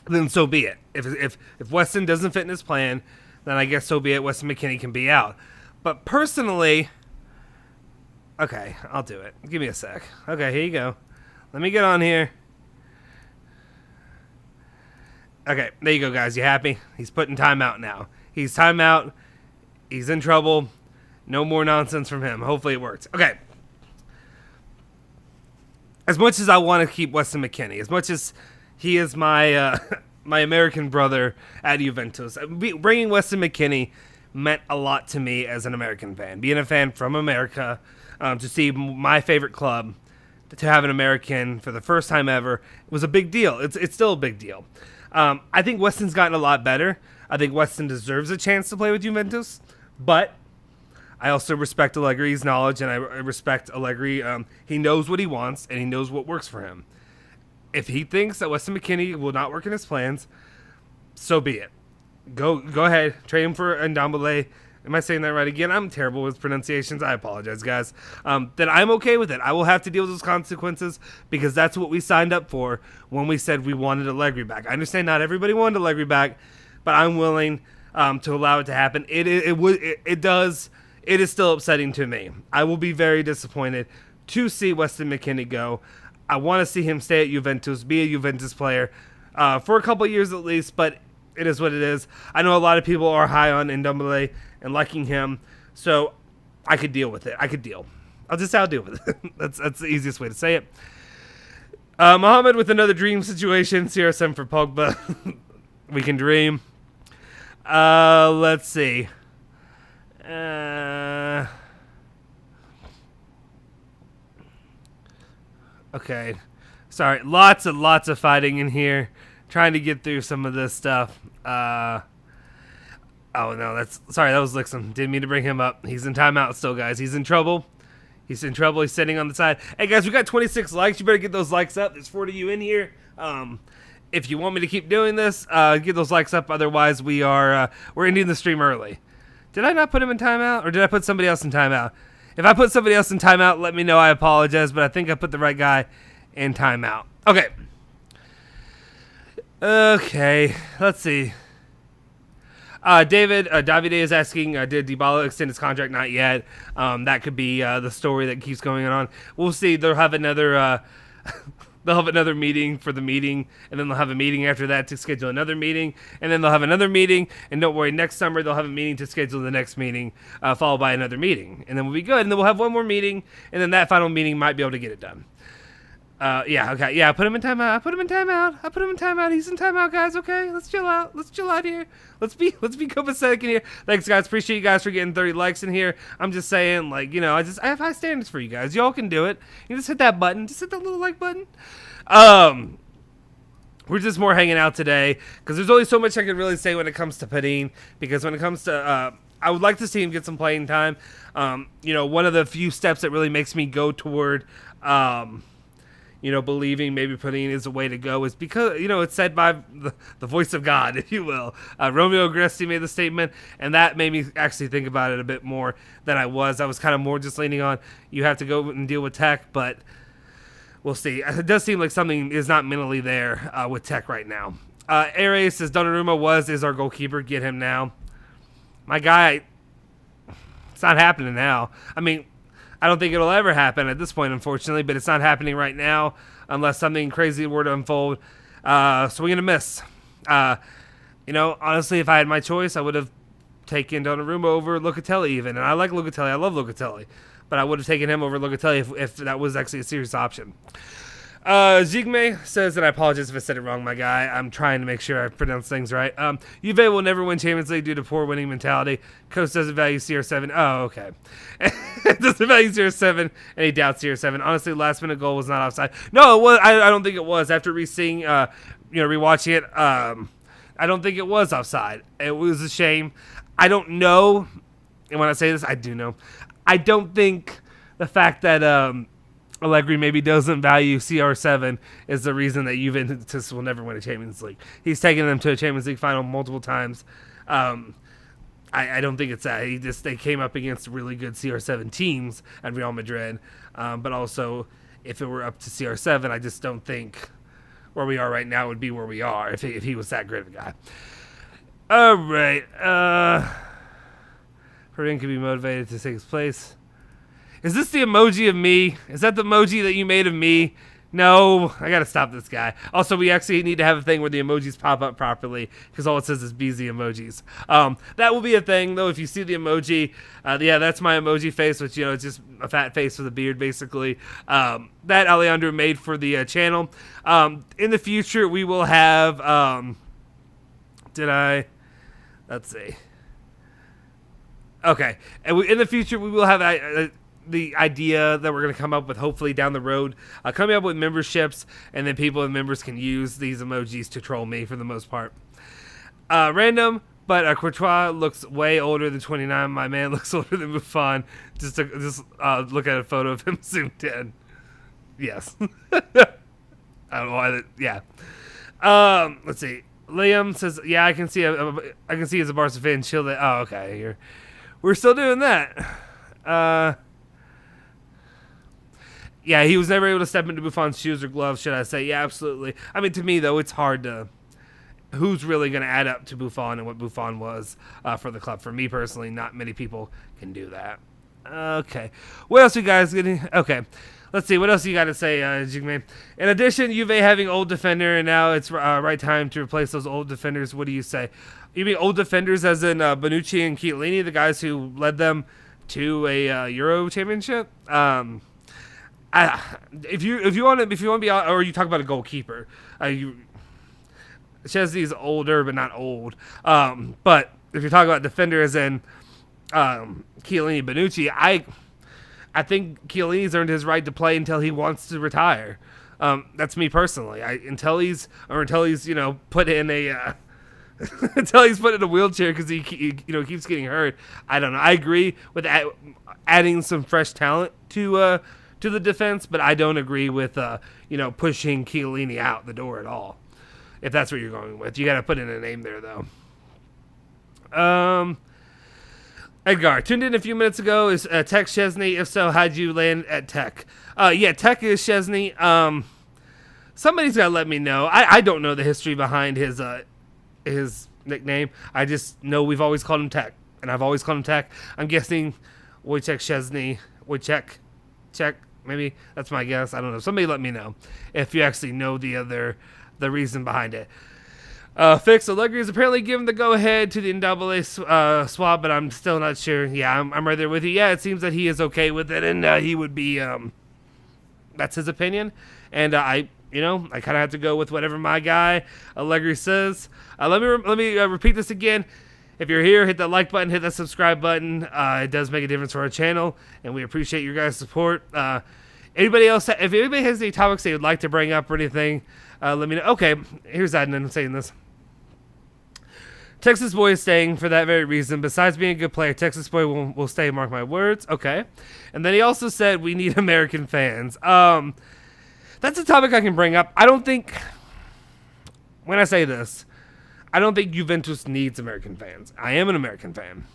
then so be it. If Weston doesn't fit in his plan, then I guess so be it. Weston McKennie can be out. But personally... Okay, I'll do it. Give me a sec. Okay, here you go. Let me get on here. Okay, there you go, guys. You happy? He's putting time out now. He's time out. He's in trouble. No more nonsense from him. Hopefully it works. Okay. As much as I want to keep Weston McKennie, as much as he is my my American brother at Juventus, bringing Weston McKennie meant a lot to me as an American fan. Being a fan from America... to see my favorite club, to have an American for the first time ever, was a big deal. It's still a big deal. I think Weston's gotten a lot better. I think Weston deserves a chance to play with Juventus, but I also respect Allegri's knowledge, and I respect Allegri. He knows what he wants, and he knows what works for him. If he thinks that Weston McKennie will not work in his plans, so be it. Go ahead, trade him for Ndombele. Am I saying that right again? I'm terrible with pronunciations. I apologize, guys. Then I'm okay with it. I will have to deal with those consequences because that's what we signed up for when we said we wanted Allegri back. I understand not everybody wanted Allegri back, but I'm willing to allow it to happen. It is still upsetting to me. I will be very disappointed to see Weston McKennie go. I want to see him stay at Juventus, be a Juventus player for a couple years at least, but it is what it is. I know a lot of people are high on Ndombele and liking him, so I could deal with it. I'll deal with it. That's the easiest way to say it. Mohammed with another dream situation. CR7 for Pogba. We can dream. Let's see. Okay. Sorry. Lots of fighting in here. Trying to get through some of this stuff. Oh, no, that was Lixum. Didn't mean to bring him up. He's in timeout still, guys. He's in trouble. He's sitting on the side. Hey, guys, we got 26 likes. You better get those likes up. There's 40 of you in here. If you want me to keep doing this, get those likes up. Otherwise, we're ending the stream early. Did I not put him in timeout, or did I put somebody else in timeout? If I put somebody else in timeout, let me know. I apologize, but I think I put the right guy in timeout. Okay. Okay, let's see. Davide is asking, did Dybala extend his contract? Not yet. That could be the story that keeps going on. We'll see. They'll have another meeting for the meeting, and then they'll have a meeting after that to schedule another meeting, and then they'll have another meeting, and don't worry, next summer they'll have a meeting to schedule the next meeting, followed by another meeting, and then we'll be good, and then we'll have one more meeting, and then that final meeting might be able to get it done. Okay, I put him in timeout. He's in timeout, guys. Okay, let's chill out here. Let's be copacetic in here. Thanks, guys. Appreciate you guys for getting 30 likes in here. I'm just saying, I have high standards for you guys. Y'all can do it. You just hit that button. Just hit that little like button. We're just more hanging out today because there's only so much I can really say when it comes to Perin. Because when it comes to I would like to see him get some playing time. One of the few steps that really makes me go toward, believing maybe Perin is the way to go is because, it's said by the voice of God, if you will. Romeo Agresti made the statement, and that made me actually think about it a bit more than I was. I was kind of more just leaning on, you have to go and deal with Tech, but we'll see. It does seem like something is not mentally there with Tech right now. Ares says Donnarumma is our goalkeeper. Get him now. My guy, it's not happening now. I mean, I don't think it'll ever happen at this point, unfortunately, but it's not happening right now unless something crazy were to unfold. Swing and a miss. Honestly, if I had my choice, I would have taken Donnarumma over Locatelli even. And I like Locatelli. I love Locatelli. But I would have taken him over Locatelli if that was actually a serious option. Zigme says, and I apologize if I said it wrong, my guy. I'm trying to make sure I pronounce things right. Juve will never win Champions League due to poor winning mentality. Coach doesn't value CR7. Oh, okay. Doesn't value CR7, and he doubts CR7. Honestly, last minute goal was not offside. No, it was. I don't think it was. After rewatching it, I don't think it was offside. It was a shame. I don't know, and when I say this, I do know. I don't think the fact that Allegri maybe doesn't value CR7 is the reason that Juventus will never win a Champions League. He's taken them to a Champions League final multiple times. I don't think it's that. They came up against really good CR7 teams at Real Madrid. But also, if it were up to CR7, I just don't think where we are right now would be where we are if he was that great of a guy. All right. Perin could be motivated to take his place. Is this the emoji of me? Is that the emoji that you made of me? No, I gotta stop this guy. Also, we actually need to have a thing where the emojis pop up properly because all it says is BZ emojis. That will be a thing though. If you see the emoji, that's my emoji face, which it's just a fat face with a beard, basically. That Alejandro made for the channel. In the future, we will have. Let's see. Okay, and in the future, we will have the idea that we're going to come up with, hopefully down the road, coming up with memberships, and then people and members can use these emojis to troll me for the most part. Random, but Courtois looks way older than 29. My man looks older than Buffon. Just look at a photo of him zoomed in. Yes. I don't know why. Yeah. Let's see. Liam says, "Yeah, I can see as a Barca fan. Chill that. Oh, okay. We're still doing that. Yeah, he was never able to step into Buffon's shoes or gloves, should I say. Yeah, absolutely. I mean, to me, though, it's hard to... Who's really going to add up to Buffon and what Buffon was for the club? For me, personally, not many people can do that. Okay. What else you guys getting? Okay. Let's see. What else you got to say, Jigme? In addition, Juve having old defender, and now it's right time to replace those old defenders. What do you say? You mean old defenders as in Bonucci and Chiellini, the guys who led them to a Euro championship? If you want to be, or you talk about a goalkeeper, Szczesny's older but not old. But if you're talking about defender as in Chiellini, Bonucci, I think Chiellini's earned his right to play until he wants to retire. That's me personally. Until he's put in a until he's put in a wheelchair because he keeps getting hurt. I don't know. I agree with adding some fresh talent to the defense, but I don't agree with pushing Chiellini out the door at all. If that's what you're going with, you got to put in a name there though. Edgar tuned in a few minutes ago. Is Tech Szczesny? If so, how'd you land at Tech? Yeah, Tech is Szczesny. Somebody's got to let me know. I don't know the history behind his nickname. I just know we've always called him Tech, and I've always called him Tech. I'm guessing Wojciech Szczesny. Czech, maybe that's my guess. I don't know. Somebody let me know if you actually know the reason behind it. Fix Allegri is apparently given the go-ahead to the NAA swap, but I'm still not sure. Yeah, I'm right there with you. Yeah, it seems that he is okay with it, and he would be. That's his opinion, and I kind of have to go with whatever my guy Allegri says. Let me repeat this again. If you're here, hit that like button, hit that subscribe button. It does make a difference for our channel, and we appreciate your guys' support. Anybody else? If anybody has any topics they would like to bring up or anything, let me know. Okay, here's Adnan saying this. Texas Boy is staying for that very reason. Besides being a good player, Texas Boy will stay, mark my words. Okay. And then he also said we need American fans. That's a topic I can bring up. I don't think, when I say this, I don't think Juventus needs American fans. I am an American fan.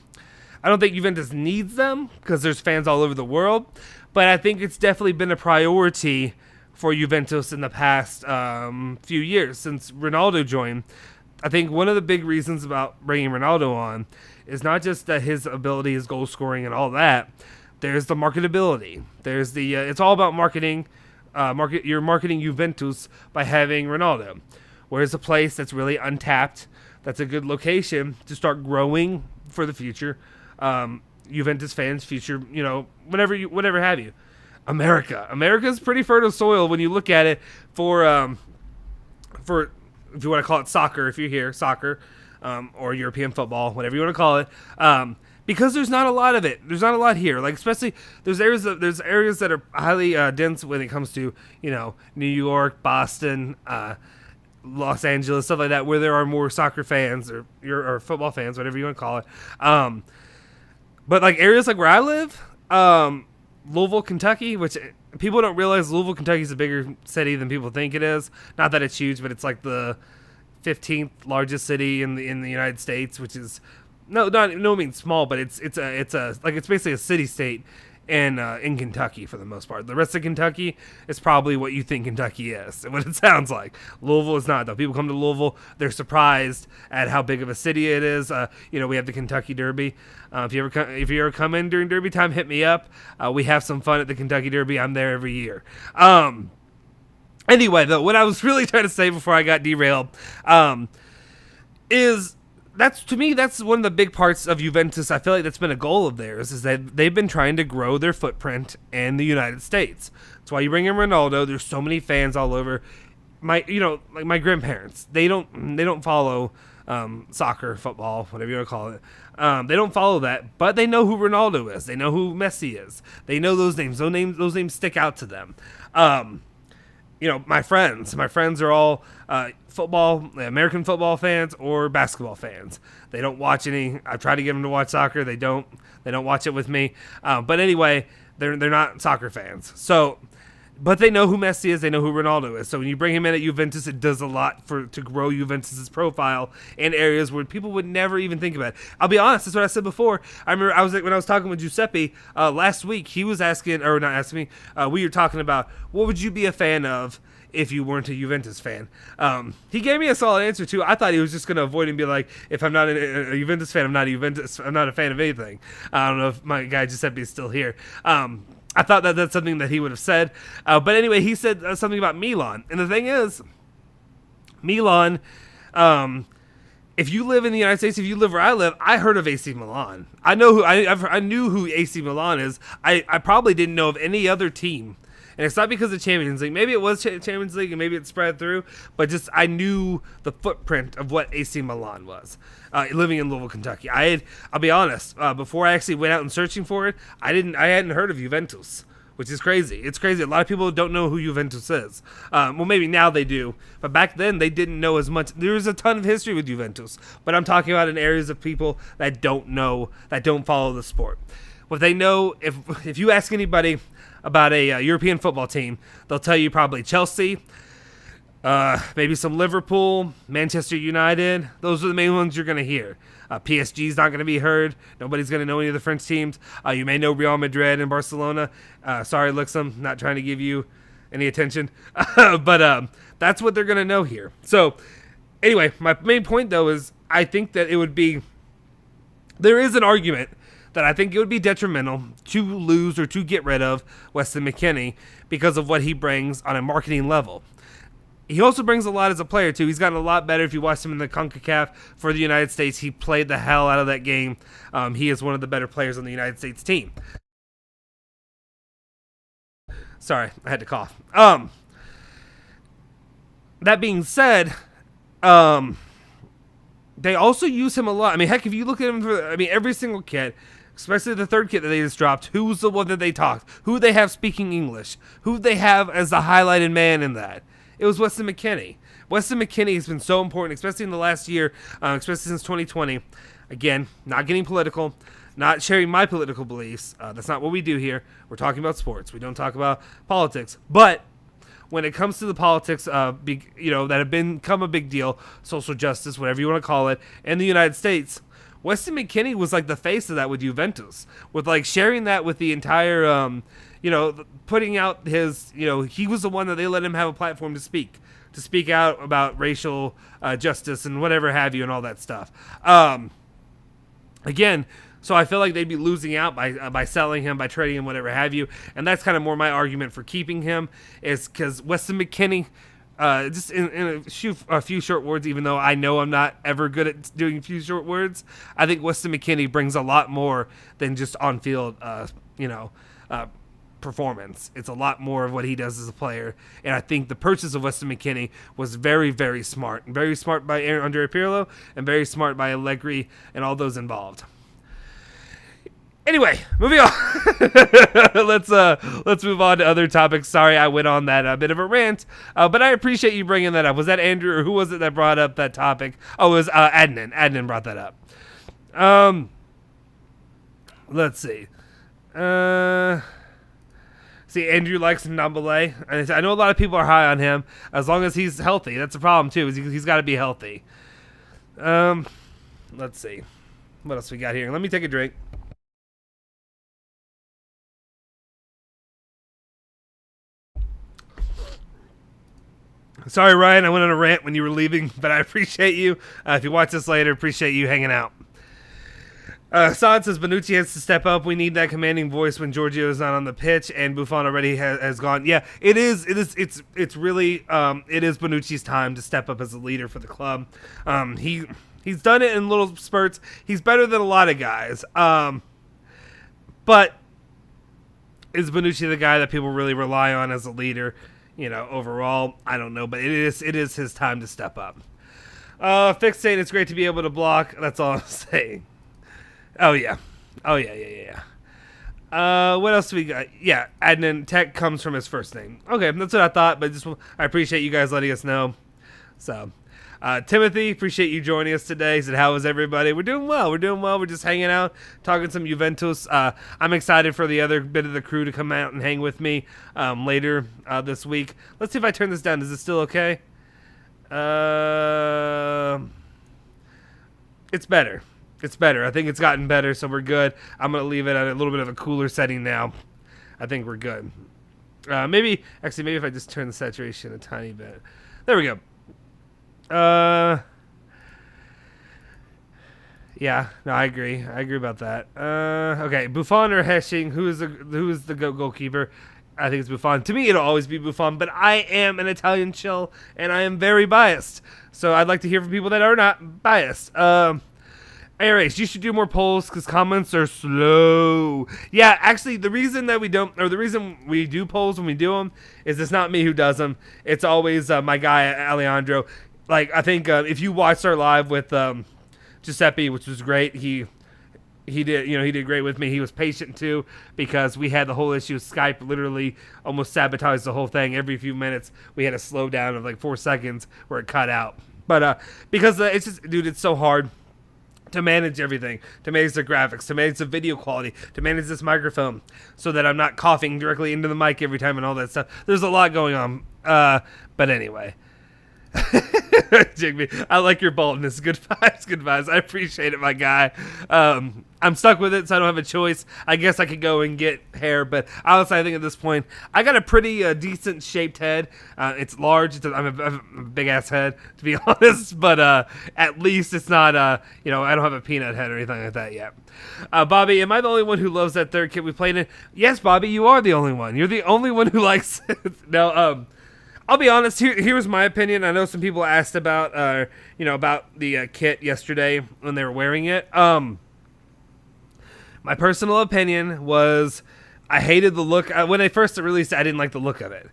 I don't think Juventus needs them because there's fans all over the world. But I think it's definitely been a priority for Juventus in the past few years since Ronaldo joined. I think one of the big reasons about bringing Ronaldo on is not just that his ability, his goal scoring, and all that. There's the marketability. There's the it's all about marketing. You're marketing Juventus by having Ronaldo. Whereas a place that's really untapped, that's a good location to start growing for the future. Juventus fans, future, whatever have you. America's pretty fertile soil when you look at it for if you want to call it soccer, if you're here, soccer, or European football, whatever you want to call it, because there's not a lot of it. There's not a lot here. Like, especially there's areas that are highly dense when it comes to New York, Boston, Los Angeles, stuff like that, where there are more soccer fans or football fans, whatever you want to call it. But like areas like where I live, Louisville, Kentucky, which people don't realize Louisville, Kentucky is a bigger city than people think it is. Not that it's huge, but it's like the 15th largest city in the United States, which is no means small, but it's basically a city state in Kentucky for the most part. The rest of Kentucky is probably what you think Kentucky is, and what it sounds like. Louisville is not, though. People come to Louisville, they're surprised at how big of a city it is. We have the Kentucky Derby. If you ever come in during Derby time, hit me up. We have some fun at the Kentucky Derby. I'm there every year. Anyway, though, what I was really trying to say before I got derailed is that's one of the big parts of Juventus. I feel like that's been a goal of theirs, is that they've been trying to grow their footprint in the United States. That's why you bring in Ronaldo. There's so many fans all over. Like my grandparents, they don't follow soccer, football, whatever you want to call it. They don't follow that, but they know who Ronaldo is. They know who Messi is. They know those names. Those names stick out to them. My friends are all American football fans or basketball fans. They don't watch any. I try to get them to watch soccer. They don't watch it with me. But anyway, they're not soccer fans. So, but they know who Messi is. They know who Ronaldo is. So when you bring him in at Juventus, it does a lot to grow Juventus's profile in areas where people would never even think about it. I'll be honest. That's what I said before. I remember when I was talking with Giuseppe last week. He was asking, or not asking me. We were talking about what would you be a fan of if you weren't a Juventus fan. He gave me a solid answer too. I thought he was just going to avoid and be like, if I'm not a Juventus fan, I'm not a fan of anything. I don't know if my guy Giuseppe is still here. I thought that's something that he would have said. But anyway, he said something about Milan. And the thing is, Milan, if you live in the United States, if you live where I live, I heard of AC Milan. I knew who AC Milan is. I probably didn't know of any other team. And it's not because of Champions League. Maybe it was Champions League and maybe it spread through. But just I knew the footprint of what AC Milan was. Living in Louisville, Kentucky. I'll be honest, before I actually went out and searching for it, I hadn't heard of Juventus, which is crazy. It's crazy. A lot of people don't know who Juventus is. Well, maybe now they do. But back then, they didn't know as much. There's a ton of history with Juventus. But I'm talking about in areas of people that don't know, that don't follow the sport. What they know, if you ask anybody about a European football team, they'll tell you probably Chelsea, maybe some Liverpool, Manchester United. Those are the main ones you're going to hear. PSG's not going to be heard. Nobody's going to know any of the French teams. You may know Real Madrid and Barcelona. Sorry, Luxem, not trying to give you any attention. But that's what they're going to know here. So, anyway, my main point, though, is I think that there is an argument that I think it would be detrimental to lose or to get rid of Weston McKennie because of what he brings on a marketing level. He also brings a lot as a player, too. He's gotten a lot better. If you watched him in the CONCACAF for the United States, he played the hell out of that game. He is one of the better players on the United States team. Sorry, I had to cough. That being said, they also use him a lot. I mean, heck, if you look at him every single kit, especially the third kit that they just dropped, who's the one that they talked? Who they have speaking English? Who they have as the highlighted man in that? It was Weston McKennie. Weston McKennie has been so important, especially in the last year, especially since 2020. Again, not getting political, not sharing my political beliefs. That's not what we do here. We're talking about sports. We don't talk about politics. But when it comes to the politics, that have become a big deal, social justice, whatever you want to call it, in the United States, Weston McKennie was like the face of that with Juventus, with like sharing that with the entire, putting out his, he was the one that they let him have a platform to speak out about racial justice and whatever have you and all that stuff. Again, so I feel like they'd be losing out by selling him, by trading him, whatever have you. And that's kind of more my argument for keeping him, is because Weston McKennie, just in a few short words, even though I know I'm not ever good at doing a few short words, I think Weston McKennie brings a lot more than just on-field, performance. It's a lot more of what he does as a player. And I think the purchase of Weston McKennie was very, very smart. Very smart by Andrea Pirlo and very smart by Allegri and all those involved. Anyway, moving on. Let's move on to other topics. Sorry, I went on that bit of a rant, but I appreciate you bringing that up. Was that Andrew, or who was it that brought up that topic? Oh, it was Adnan. Adnan brought that up. Let's see. See, Andrew likes Ndombele. I know a lot of people are high on him. As long as he's healthy, that's a problem too. He's got to be healthy. Let's see. What else we got here? Let me take a drink. Sorry, Ryan, I went on a rant when you were leaving, but I appreciate you. If you watch this later, appreciate you hanging out. San says Bonucci has to step up. We need that commanding voice when Giorgio is not on the pitch, and Buffon already has gone. Yeah, it is. It's really it is Bonucci's time to step up as a leader for the club. He's done it in little spurts. He's better than a lot of guys. But is Bonucci the guy that people really rely on as a leader? Overall, I don't know, but it is his time to step up. Fix saying it's great to be able to block. That's all I'm saying. Oh yeah. What else do we got? Yeah, Adnan Tech comes from his first name. Okay, that's what I thought, but I appreciate you guys letting us know. So, Timothy, appreciate you joining us today. He said, how is everybody? We're doing well. We're just hanging out, talking some Juventus. I'm excited for the other bit of the crew to come out and hang with me later this week. Let's see if I turn this down. Is it still okay? It's better. I think it's gotten better, so we're good. I'm going to leave it at a little bit of a cooler setting now. I think we're good. Maybe if I just turn the saturation a tiny bit. There we go. Yeah, no, I agree about that. Okay, Buffon or Heshing, who is the goalkeeper? I think it's Buffon. To me, it'll always be Buffon, but I am an Italian chill, and I am very biased. So I'd like to hear from people that are not biased. Anyways, you should do more polls because comments are slow. Yeah, actually, the reason we do polls when we do them is it's not me who does them. It's always my guy, Alejandro. Like, I think if you watched our live with Giuseppe, which was great, he did great with me. He was patient too because we had the whole issue. Skype literally almost sabotaged the whole thing. Every few minutes, we had a slowdown of like 4 seconds where it cut out. But because it's just, dude, it's so hard to manage everything, to manage the graphics, to manage the video quality, to manage this microphone so that I'm not coughing directly into the mic every time and all that stuff. There's a lot going on. But anyway. Jigby, I like your boldness. Good vibes. I appreciate it, my guy. I'm stuck with it, so I don't have a choice. I guess I could go and get hair, but honestly, I think at this point, I got a pretty decent shaped head. It's large. I have a big ass head, to be honest, but at least it's not, I don't have a peanut head or anything like that yet. Bobby, am I the only one who loves that third kit we played in? Yes, Bobby, you are the only one. You're the only one who likes it. No, I'll be honest. Here's my opinion. I know some people asked about, about the kit yesterday when they were wearing it. My personal opinion was I hated the look. When they first released it, I didn't like the look of it.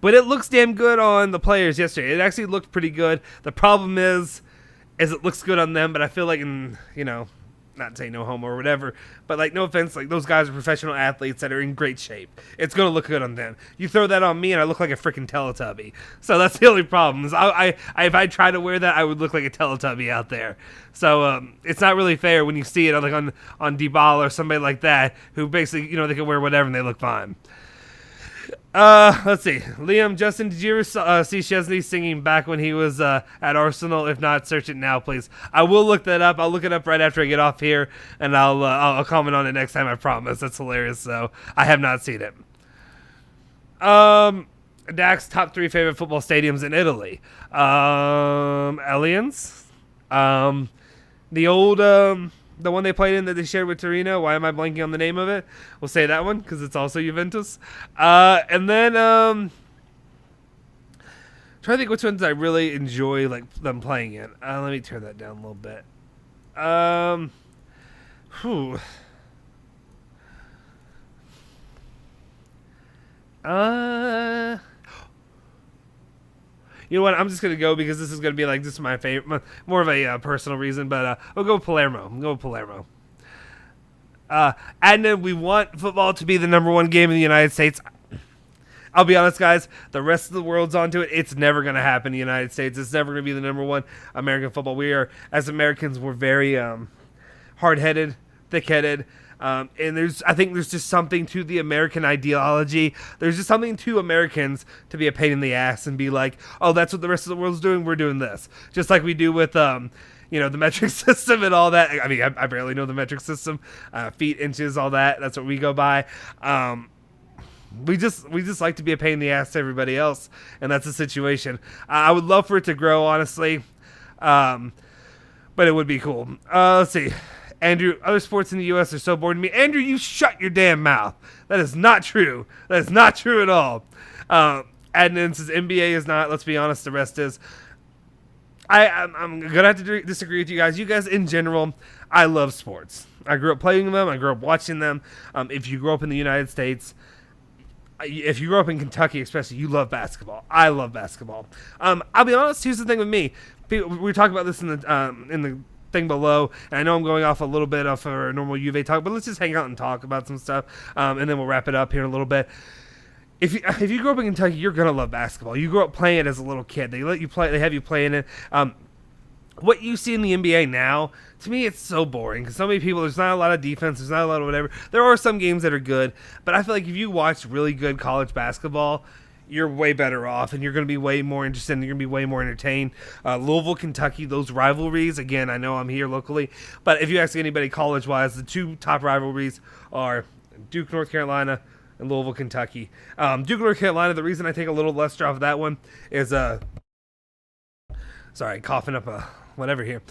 But it looks damn good on the players yesterday. It actually looked pretty good. The problem is it looks good on them, but I feel like, not say no homo or whatever, but like no offense, like those guys are professional athletes that are in great shape. It's gonna look good on them. You throw that on me and I look like a freaking Teletubby. So that's the only problem. Is if I try to wear that, I would look like a Teletubby out there. So it's not really fair when you see it on Dybala or somebody like that who basically they can wear whatever and they look fine. Let's see. Liam, Justin, did you ever see Szczesny singing back when he was at Arsenal? If not, search it now, please. I will look that up. I'll look it up right after I get off here, and I'll comment on it next time, I promise. That's hilarious, so I have not seen it. Dax, top 3 favorite football stadiums in Italy. Allianz. The old... the one they played in that they shared with Torino. Why am I blanking on the name of it? We'll say that one because it's also Juventus. And then trying to think which ones I really enjoy like them playing in. Let me turn that down a little bit. You know what? I'm just going to go because this is going to be like, this is my favorite, more of a personal reason, but we'll go with Palermo. Adnan, we want football to be the number 1 game in the United States. I'll be honest, guys. The rest of the world's onto it. It's never going to happen in the United States. It's never going to be the number 1 American football. We are, as Americans, we're very hard-headed, thick-headed. And I think there's just something to the American ideology. There's just something to Americans to be a pain in the ass and be like, oh, that's what the rest of the world's doing. We're doing this. Just like we do with, the metric system and all that. I mean, I barely know the metric system. Feet, inches, all that. That's what we go by. We just like to be a pain in the ass to everybody else. And that's the situation. I would love for it to grow, honestly. But it would be cool. Let's see. Andrew, other sports in the U.S. are so boring to me. Andrew, you shut your damn mouth. That is not true. That is not true at all. Adnan says NBA is not. Let's be honest, the rest is. I'm going to have to disagree with you guys. You guys, in general, I love sports. I grew up playing them. I grew up watching them. If you grew up in the United States, if you grew up in Kentucky especially, you love basketball. I love basketball. I'll be honest, here's the thing with me. We were talking about this in the thing below, and I know I'm going off a little bit off our normal Juve talk, but let's just hang out and talk about some stuff, and then we'll wrap it up here in a little bit. If you grew up in Kentucky, you're gonna love basketball. You grew up playing it as a little kid. They let you play. They have you playing it. What you see in the NBA now, to me, it's so boring because so many people. There's not a lot of defense. There's not a lot of whatever. There are some games that are good, but I feel like if you watch really good college basketball, you're way better off, and you're going to be way more interested, and you're going to be way more entertained. Louisville, Kentucky, those rivalries, again, I know I'm here locally, but if you ask anybody college-wise, the 2 top rivalries are Duke, North Carolina, and Louisville, Kentucky. Duke, North Carolina, the reason I take a little less off of that one is, sorry, coughing up whatever here.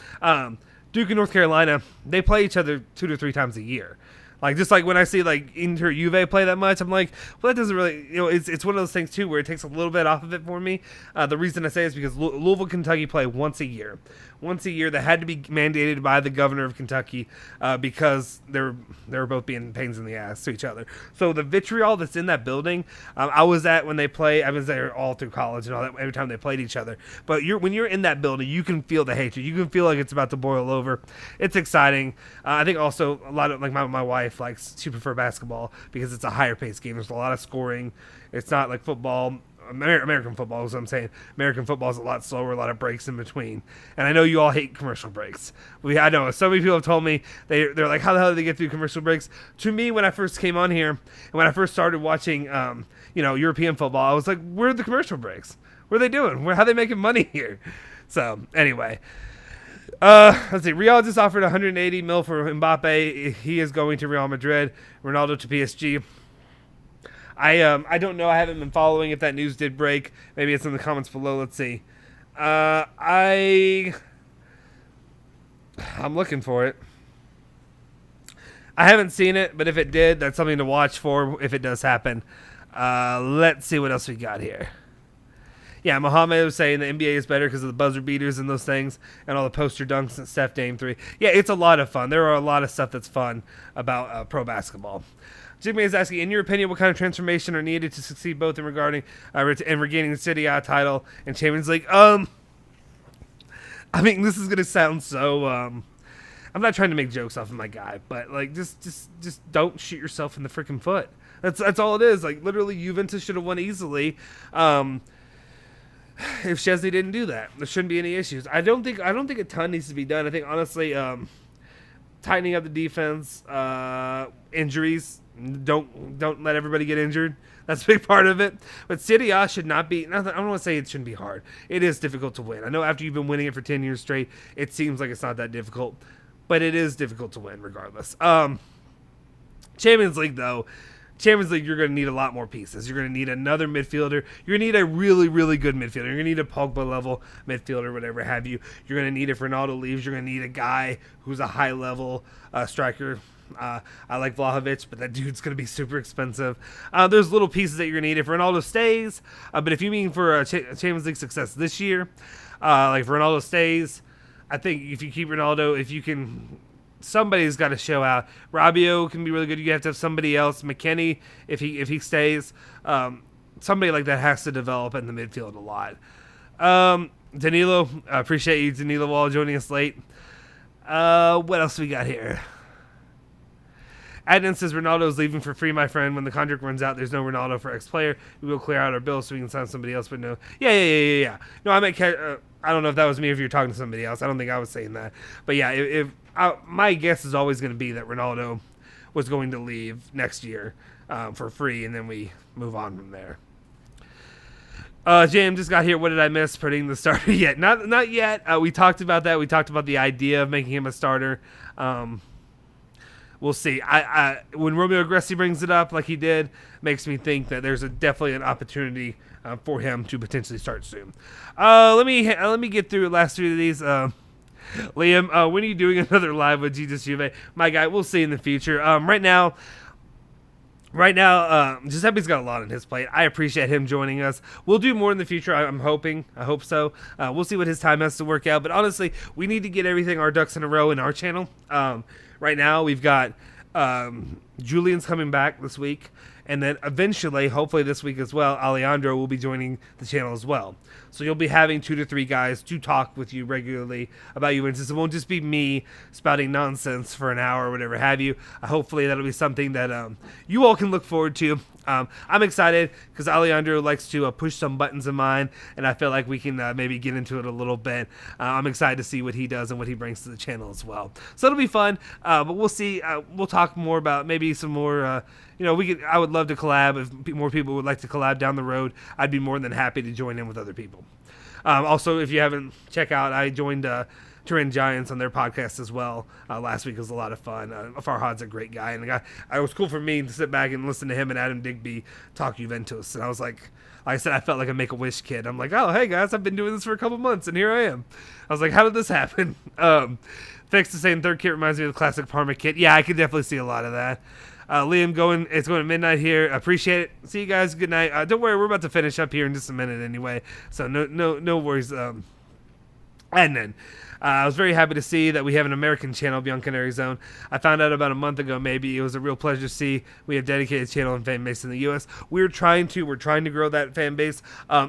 Duke and North Carolina, they play each other 2 to 3 times a year. Like, just like when I see, like, Inter Juve play that much, I'm like, well, that doesn't really, it's one of those things, too, where it takes a little bit off of it for me. The reason I say is because Louisville, Kentucky play once a year. Once a year, that had to be mandated by the governor of Kentucky because they were both being pains in the ass to each other. So the vitriol that's in that building, I was there all through college and all that, every time they played each other. But when you're in that building, you can feel the hatred. You can feel like it's about to boil over. It's exciting. I think also a lot of, like, my wife likes to prefer basketball because it's a higher paced game. There's a lot of scoring. It's not like football. American football is what I'm saying. American football is a lot slower, a lot of breaks in between. And I know you all hate commercial breaks. I know so many people have told me they're like, how the hell do they get through commercial breaks? To me, when I first came on here and when I first started watching, European football, I was like, where are the commercial breaks? What are they doing? How are they making money here? So anyway, let's see. Real just offered 180 mil for Mbappe. He is going to Real Madrid. Ronaldo to PSG. I don't know. I haven't been following if that news did break. Maybe it's in the comments below. Let's see. I'm looking for it. I haven't seen it, but if it did, that's something to watch for if it does happen. Let's see what else we got here. Yeah, Mohammed was saying the NBA is better because of the buzzer beaters and those things and all the poster dunks and Steph Dame 3. Yeah, it's a lot of fun. There are a lot of stuff that's fun about pro basketball. Jimmy is asking, in your opinion, what kind of transformation are needed to succeed both in regarding and regaining the City A title and Champions League? I mean, this is going to sound so... I'm not trying to make jokes off of my guy, but like just don't shoot yourself in the freaking foot. That's all it is. Like literally, Juventus should have won easily. If Szczesny didn't do that, there shouldn't be any issues. I don't think a ton needs to be done. I think honestly, tightening up the defense, injuries. Don't let everybody get injured. That's a big part of it. But Serie A should not be. I don't want to say it shouldn't be hard. It is difficult to win. I know after you've been winning it for 10 years straight, it seems like it's not that difficult, but it is difficult to win regardless. Champions League though. Champions League, you're going to need a lot more pieces. You're going to need another midfielder. You're going to need a really, really good midfielder. You're going to need a Pogba-level midfielder, whatever have you. You're going to need, if Ronaldo leaves, you're going to need a guy who's a high-level striker. I like Vlahovic, but that dude's going to be super expensive. There's little pieces that you're going to need if Ronaldo stays. But if you mean for Champions League success this year, like if Ronaldo stays, I think if you keep Ronaldo, if you can... Somebody's got to show out. Rabiot can be really good. You have to have somebody else. McKennie, if he stays, somebody like that has to develop in the midfield a lot. Danilo, I appreciate you, Danilo Wall, joining us late. What else we got here? Adnan says Ronaldo's leaving for free, my friend. When the contract runs out, there's no Ronaldo for X player. We will clear out our bills so we can sign somebody else. But no, yeah. No, I meant I don't know if that was me or if you're talking to somebody else. I don't think I was saying that. But yeah, if my guess is always going to be that Ronaldo was going to leave next year for free, and then we move on from there. JM just got here. What did I miss? Putting the starter yet? Not yet. We talked about that. We talked about the idea of making him a starter. We'll see. When Romeo Agressi brings it up like he did, makes me think that there's definitely an opportunity for him to potentially start soon. Let me get through the last three of these. Liam, when are you doing another live with Jesus Juve? My guy, we'll see in the future. Right now, Giuseppe's got a lot on his plate. I appreciate him joining us. We'll do more in the future. I'm hoping. I hope so. We'll see what his time has to work out. But honestly, we need to get our ducks in a row in our channel. Right now, we've got Julian's coming back this week. And then eventually, hopefully this week as well, Alejandro will be joining the channel as well. So you'll be having 2 to 3 guys to talk with you regularly about Juventus. It won't just be me spouting nonsense for an hour or whatever have you. Hopefully that'll be something that you all can look forward to. I'm excited because Alejandro likes to push some buttons of mine, and I feel like we can maybe get into it a little bit. I'm excited to see what he does and what he brings to the channel as well. So it'll be fun, but we'll see. We'll talk more about maybe some more... I would love to collab. If more people would like to collab down the road, I'd be more than happy to join in with other people. Also, if you haven't checked out, I joined Turin Giants on their podcast as well. Last week was a lot of fun. Farhad's a great guy, and it was cool for me to sit back and listen to him and Adam Digby talk Juventus. And I was like I said, I felt like a Make-A-Wish kid. I'm like, oh, hey guys, I've been doing this for a couple months, and here I am. I was like, how did this happen? Fix is saying third kit reminds me of the classic Parma kit. Yeah, I could definitely see a lot of that. Liam it's going to midnight here. Appreciate it. See you guys. Good night. Don't worry, we're about to finish up here in just a minute anyway. So no worries. And then I was very happy to see that we have an American channel, Bianconeri Zone. I found out about a month ago, maybe. It was a real pleasure to see we have dedicated channel and fan base in the U.S. We're trying to grow that fan base.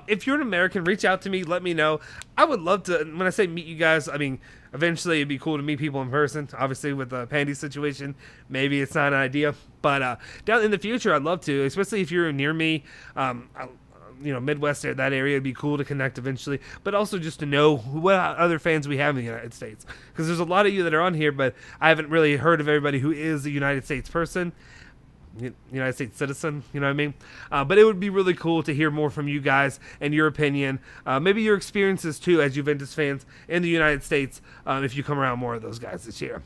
If you're an American, reach out to me. Let me know. I would love to, when I say meet you guys, I mean, eventually it'd be cool to meet people in person. Obviously, with the Pandy situation, maybe it's not an idea. But down in the future, I'd love to, especially if you're near me. Midwest, that area, it'd be cool to connect eventually, but also just to know what other fans we have in the United States, because there's a lot of you that are on here, but I haven't really heard of everybody who is a United States person, United States citizen, you know what I mean? But it would be really cool to hear more from you guys and your opinion, maybe your experiences too as Juventus fans in the United States, if you come around more of those guys this year.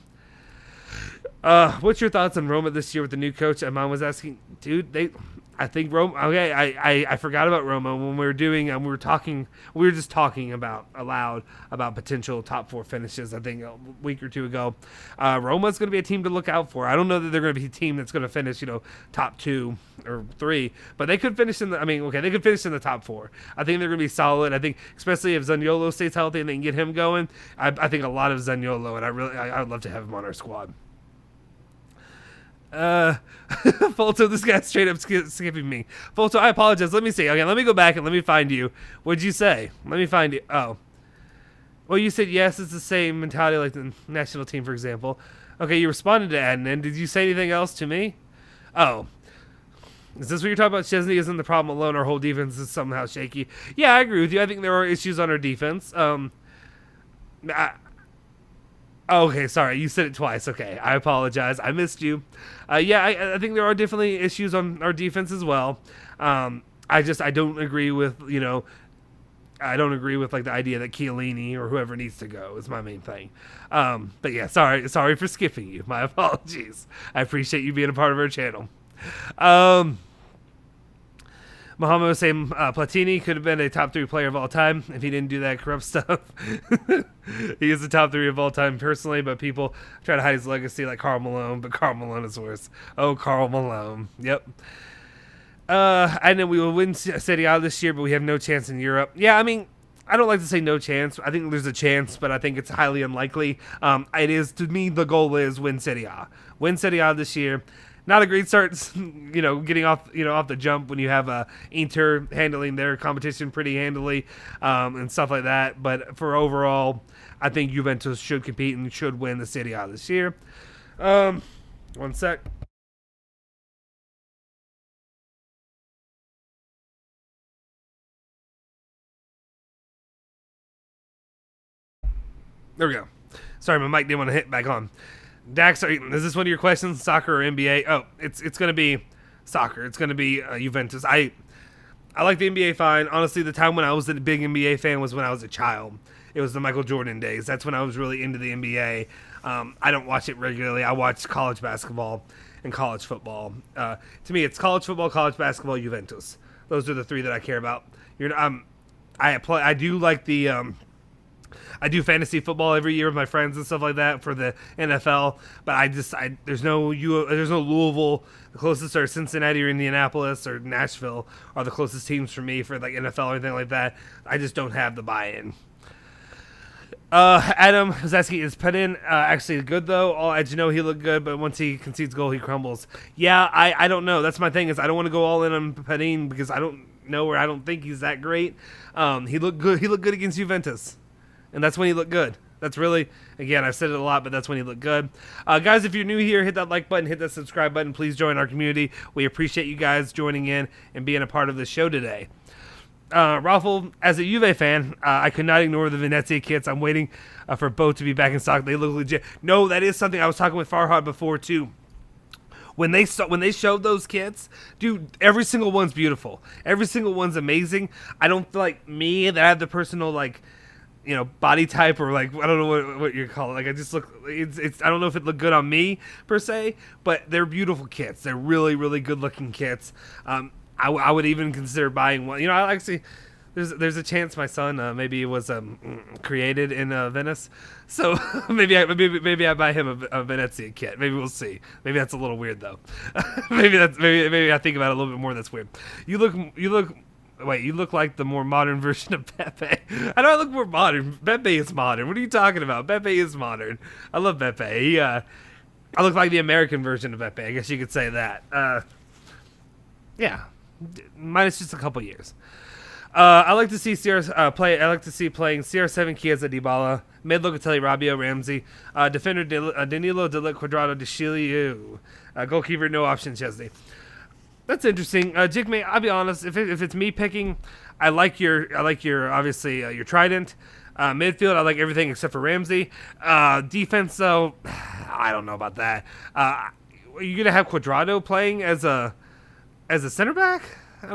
What's your thoughts on Roma this year with the new coach? My mom was asking, dude, I think Roma. Okay, I forgot about Roma when we were doing. We were just talking about aloud about potential top 4 finishes. I think a week or two ago, Roma's going to be a team to look out for. I don't know that they're going to be a team that's going to finish, top 2 or 3, but they could finish they could finish in the top 4. I think they're going to be solid. I think especially if Zaniolo stays healthy and they can get him going. I think a lot of Zaniolo, and I would love to have him on our squad. Fulto, this guy's straight up skipping me. Fulto, I apologize. Let me see. Okay, let me go back and let me find you. What'd you say? Let me find you. Oh. Well, you said yes, it's the same mentality like the national team, for example. Okay, you responded to Adnan. Did you say anything else to me? Oh. Is this what you're talking about? Szczesny isn't the problem alone. Our whole defense is somehow shaky. Yeah, I agree with you. I think there are issues on our defense. Okay, sorry. You said it twice. Okay, I apologize. I missed you. I think there are definitely issues on our defense as well. I don't agree with, I don't agree with like the idea that Chiellini or whoever needs to go is my main thing. But yeah, sorry for skipping you. My apologies. I appreciate you being a part of our channel. Muhammad was saying Platini could have been a top 3 player of all time if he didn't do that corrupt stuff. He is the top 3 of all time personally, but people try to hide his legacy like Karl Malone, but Karl Malone is worse. Oh, Karl Malone. Yep. I know we will win Serie A this year, but we have no chance in Europe. Yeah, I mean, I don't like to say no chance. I think there's a chance, but I think it's highly unlikely. It is, to me, the goal is win Serie A. Win Serie A this year. Not a great start, getting off the jump when you have Inter handling their competition pretty handily and stuff like that. But for overall, I think Juventus should compete and should win the Serie A this year. One sec. There we go. Sorry, my mic didn't want to hit back on. Dax, is this one of your questions? Soccer or NBA? Oh, it's going to be soccer. It's going to be Juventus. I like the NBA fine. Honestly, the time when I was a big NBA fan was when I was a child. It was the Michael Jordan days. That's when I was really into the NBA. I don't watch it regularly. I watch college basketball and college football. To me, it's college football, college basketball, Juventus. Those are the 3 that I care about. I do like the... I do fantasy football every year with my friends and stuff like that for the NFL, but there's no Louisville. The closest are Cincinnati or Indianapolis or Nashville are the closest teams for me for like NFL or anything like that. I just don't have the buy-in. Adam was asking, is Perin actually good though? As you know, he looked good, but once he concedes goal, he crumbles. Yeah, I don't know. That's my thing, is I don't want to go all in on Perin because I don't know, or I don't think he's that great. He looked good. He looked good against Juventus. And that's when he looked good. That's really, again, I've said it a lot, but that's when he looked good. Guys, if you're new here, hit that like button, hit that subscribe button. Please join our community. We appreciate you guys joining in and being a part of the show today. Raffle, as a Juve fan, I could not ignore the Venezia kits. I'm waiting for both to be back in stock. They look legit. No, that is something I was talking with Farhad before, too. When they showed those kits, dude, every single one's beautiful. Every single one's amazing. I don't feel like me that I have the personal, body type, or I don't know what you call it. Like, I just look, I don't know if it looked good on me per se, but they're beautiful kits. They're really, really good looking kits. I would even consider buying one. I actually, there's a chance my son maybe was created in Venice, so maybe I buy him a Venezia kit. Maybe we'll see. Maybe that's a little weird though. maybe I think about it a little bit more. That's weird. You look like the more modern version of Pepe. I know I look more modern. Pepe is modern. What are you talking about? Pepe is modern. I love Pepe. I look like the American version of Pepe. I guess you could say that. Yeah. Minus just a couple years. I like to see play. I like to see playing CR7 Chiesa, Dybala, mid Locatelli, Rabiot, Ramsey, defender Danilo, De Ligt, Cuadrado, De Chilio, goalkeeper no option, Szczesny. That's interesting. Jigme, I'll be honest. If it's me picking, I like your obviously your trident. Midfield, I like everything except for Ramsey. Defense, though, I don't know about that. Are you gonna have Cuadrado playing as a center back?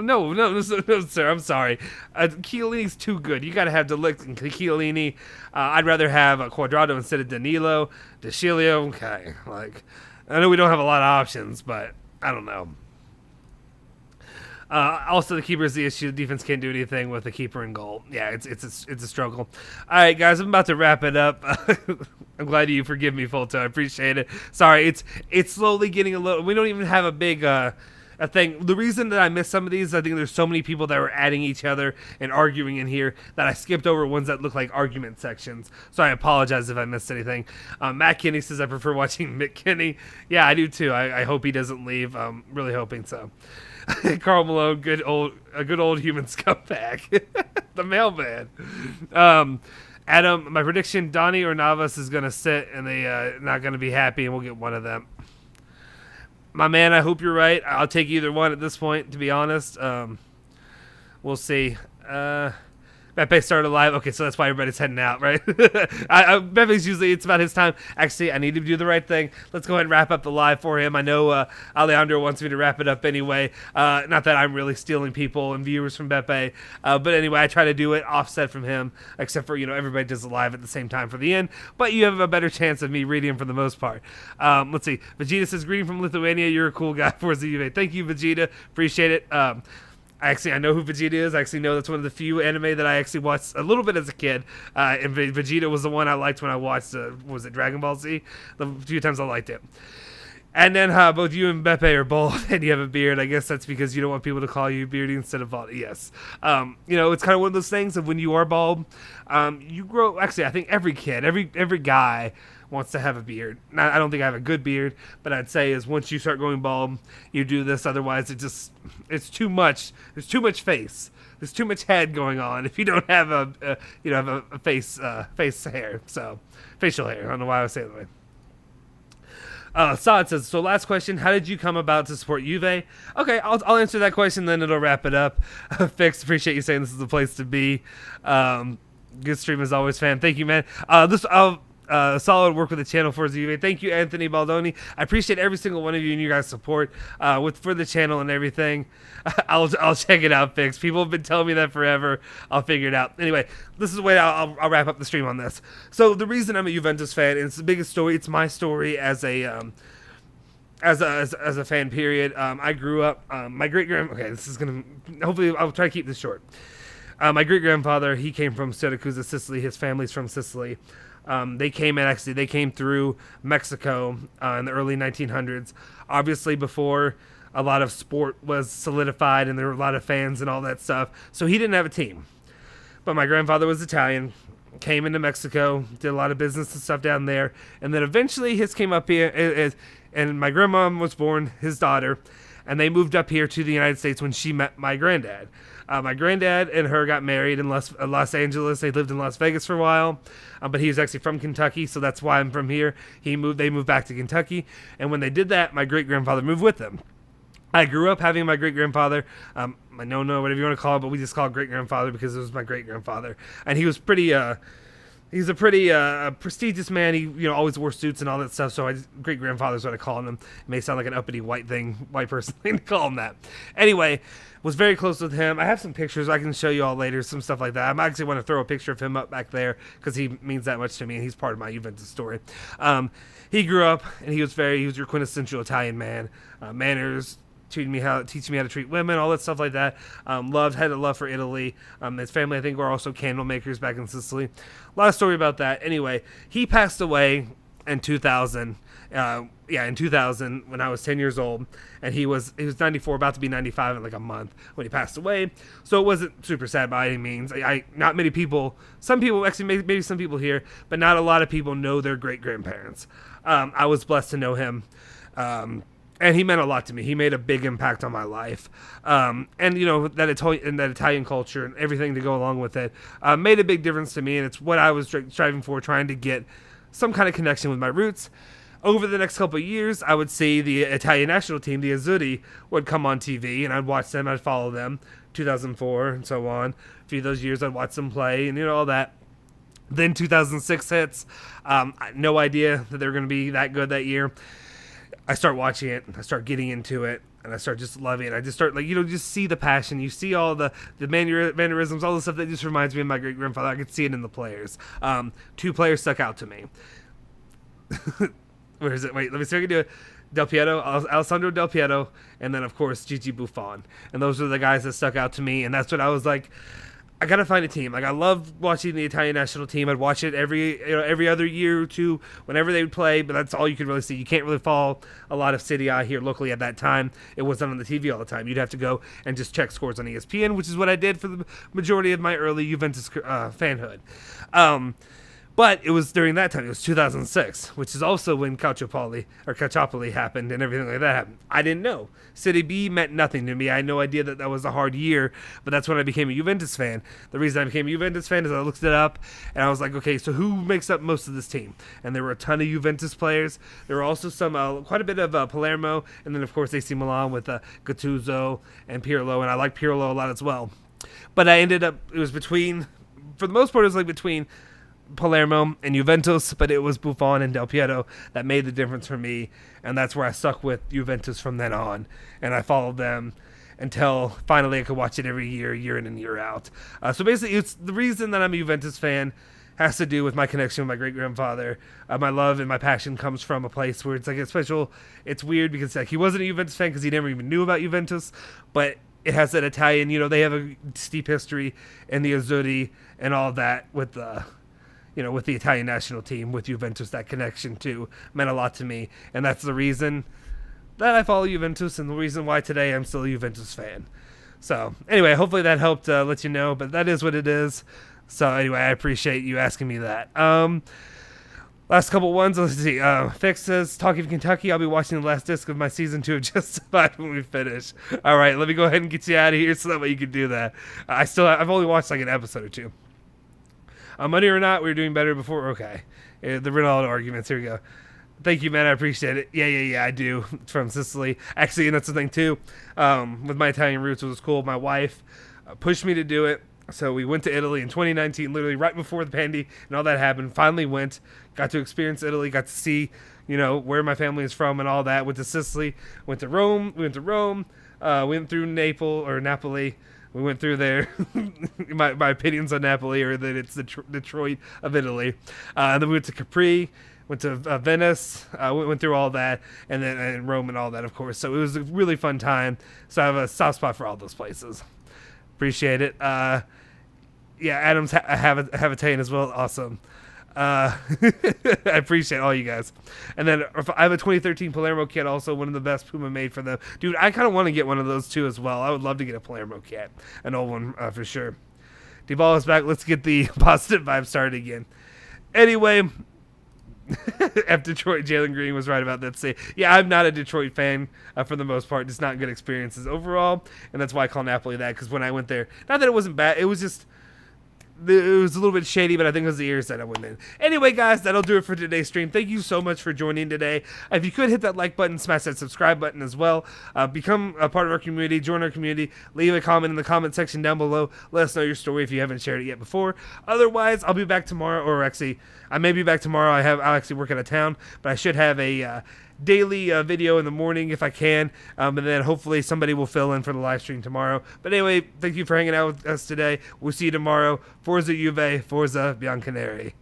No, sir. I'm sorry. Chiellini's too good. You got to have De Ligt and Chiellini. I'd rather have Cuadrado instead of Danilo, De Chilio. Okay, I know we don't have a lot of options, but I don't know. Also, the keeper is the issue. The defense can't do anything with the keeper in goal. Yeah, it's a struggle. All right, guys, I'm about to wrap it up. I'm glad you forgive me, Fulto. I appreciate it. Sorry, it's slowly getting a little. We don't even have a big a thing. The reason that I missed some of these, I think there's so many people that were adding each other and arguing in here that I skipped over ones that look like argument sections. So I apologize if I missed anything. McKennie says I prefer watching McKennie. Yeah, I do too. I hope he doesn't leave. I'm really hoping so. Karl Malone, a good old human scumbag. The mailman. Adam, my prediction: Donnie or Navas is gonna sit, and they not gonna be happy, and we'll get one of them. My man, I hope you're right. I'll take either one at this point, to be honest. We'll see. Pepe started live. Okay, so that's why everybody's heading out, right? Pepe's usually, it's about his time. Actually, I need to do the right thing. Let's go ahead and wrap up the live for him. I know Alejandro wants me to wrap it up anyway. Not that I'm really stealing people and viewers from Pepe. But anyway, I try to do it offset from him, except for, everybody does the live at the same time for the end. But you have a better chance of me reading him for the most part. Let's see. Vegeta says, greeting from Lithuania. You're a cool guy for Juve. Thank you, Vegeta. Appreciate it. I know who Vegeta is. I actually know that's one of the few anime that I actually watched a little bit as a kid. And Vegeta was the one I liked when I watched, was it Dragon Ball Z? The few times I liked it. And then both you and Pepe are bald and you have a beard. I guess that's because you don't want people to call you beardy instead of bald. Yes. It's kind of one of those things of when you are bald, you grow. Actually, I think every kid, every guy wants to have a beard. Now, I don't think I have a good beard, but I'd say is once you start going bald, you do this. Otherwise, it's too much. There's too much face. There's too much head going on if you don't have a face hair. So facial hair. I don't know why I was saying that way. Saad says, so last question, how did you come about to support Juve? Okay, I'll answer that question, then it'll wrap it up. Fix, appreciate you saying this is the place to be. Good stream as always, fam. Thank you, man. Solid work with the channel for Juve. Thank you, Anthony Baldoni. I appreciate every single one of you and you guys' support for the channel and everything. I'll check it out, Fix. People have been telling me that forever. I'll figure it out. Anyway, this is the way I'll wrap up the stream on this. So the reason I'm a Juventus fan, and it's the biggest story. It's my story as a fan. Period. I grew up. My great grand. Okay, this is gonna. Hopefully, I'll try to keep this short. My great grandfather, he came from Syracuse, Sicily. His family's from Sicily. They came through Mexico in the early 1900s. Obviously, before a lot of sport was solidified and there were a lot of fans and all that stuff. So he didn't have a team. But my grandfather was Italian, came into Mexico, did a lot of business and stuff down there. And then eventually his came up here, and my grandma was born, his daughter, and they moved up here to the United States when she met my granddad. My granddad and her got married in Los Angeles. They lived in Las Vegas for a while, but he was actually from Kentucky, so that's why I'm from here. They moved back to Kentucky, and when they did that, my great-grandfather moved with them. I grew up having my great-grandfather, my no-no, whatever you want to call it, but we just call it great-grandfather because it was my great-grandfather, and he was pretty... He's a pretty prestigious man. He always wore suits and all that stuff. So great grandfather's what I call him. It may sound like an uppity white person thing to call him that. Anyway, was very close with him. I have some pictures I can show you all later, some stuff like that. I actually want to throw a picture of him up back there because he means that much to me and he's part of my Juventus story. He grew up and he was your quintessential Italian man. Manners. Teaching me how to treat women, all that stuff like that. Had a love for Italy. His family, I think, were also candle makers back in Sicily. A lot of story about that. Anyway, he passed away in 2000. In 2000 when I was 10 years old, and he was 94, about to be 95 in like a month when he passed away. So it wasn't super sad by any means. Not many people. Some people actually, maybe some people here, but not a lot of people know their great grandparents. I was blessed to know him. And he meant a lot to me. He made a big impact on my life. And that Italian culture and everything to go along with it made a big difference to me. And it's what I was striving for, trying to get some kind of connection with my roots. Over the next couple of years, I would see the Italian national team, the Azzurri, would come on TV, and I'd watch them, I'd follow them, 2004 and so on. A few of those years, I'd watch them play and all that. Then 2006 hits. No idea that they were going to be that good that year. I start watching it, I start getting into it, and I start just loving it. I just start, just see the passion. You see all the mannerisms, all the stuff that just reminds me of my great-grandfather. I could see it in the players. Two players stuck out to me. Where is it? Wait, let me see if I can do it. Del Piero, Alessandro Del Piero, and then, of course, Gigi Buffon. And those are the guys that stuck out to me, and that's what I was like, I gotta find a team. I love watching the Italian national team. I'd watch it every other year or two whenever they would play, but that's all you could really see. You can't really follow a lot of Serie A here locally at that time. It wasn't on the TV all the time. You'd have to go and just check scores on ESPN, which is what I did for the majority of my early Juventus fanhood. But it was during that time. It was 2006, which is also when Calciopoli happened and everything like that happened. I didn't know. City B meant nothing to me. I had no idea that was a hard year, but that's when I became a Juventus fan. The reason I became a Juventus fan is I looked it up, and I was like, okay, so who makes up most of this team? And there were a ton of Juventus players. There were also quite a bit of Palermo, and then, of course, AC Milan with Gattuso and Pirlo, and I like Pirlo a lot as well. But I ended up, it was between, for the most part, it was like between Palermo and Juventus, but it was Buffon and Del Piero that made the difference for me, and that's where I stuck with Juventus from then on, and I followed them until finally I could watch it every year in and year out. So basically, it's the reason that I'm a Juventus fan has to do with my connection with my great-grandfather. My love and my passion comes from a place where it's like a special, it's weird because like he wasn't a Juventus fan because he never even knew about Juventus, but it has that Italian, they have a steep history in the Azzurri and all that with the with the Italian national team, with Juventus. That connection too meant a lot to me, and that's the reason that I follow Juventus, and the reason why today I'm still a Juventus fan. So anyway, hopefully that helped let you know, but that is what it is. So anyway, I appreciate you asking me that. Last couple ones, let's see. Fix says, talking of Kentucky, I'll be watching the last disc of my season 2 of Justified when we finish. All right, let me go ahead and get you out of here so that way you can do that. I've only watched like an episode or two. Money or not, we were doing better before. Okay. The Ronaldo arguments. Here we go. Thank you, man. I appreciate it. Yeah, I do. It's from Sicily. Actually, and that's the thing, too. With my Italian roots, it was cool. My wife pushed me to do it. So we went to Italy in 2019, literally right before the pandemic and all that happened. Finally went. Got to experience Italy. Got to see, where my family is from and all that. Went to Sicily. Went to Rome. Went through Napoli. We went through there. my opinions on Napoli are that it's the Detroit of Italy. And then we went to Capri, went to Venice, went through all that, and then Rome and all that, of course. So it was a really fun time. So I have a soft spot for all those places. Appreciate it. Adam's have Italian as well. Awesome. I appreciate all you guys. And then I have a 2013 Palermo kit, also one of the best Puma made for them. Dude, I kind of want to get one of those too as well. I would love to get a Palermo kit, an old one for sure. Dybala is back. Let's get the positive vibe started again. Anyway, F Detroit, Jalen Green was right about that. Yeah, I'm not a Detroit fan for the most part. Just not good experiences overall, and that's why I call Napoli that, because when I went there, not that it wasn't bad, it was just it was a little bit shady, but I think it was the years that I went in. Anyway, guys, that'll do it for today's stream. Thank you so much for joining today. If you could hit that like button, smash that subscribe button as well. Become a part of our community, join our community, leave a comment in the comment section down below. Let us know your story if you haven't shared it yet before. Otherwise, I'll be back tomorrow, or actually, I may be back tomorrow. I'll actually work out of town, but I should have a daily video in the morning if I can, and then hopefully somebody will fill in for the live stream tomorrow. But anyway, thank you for hanging out with us today. We'll see you tomorrow. Forza Juve, Forza Bianconeri.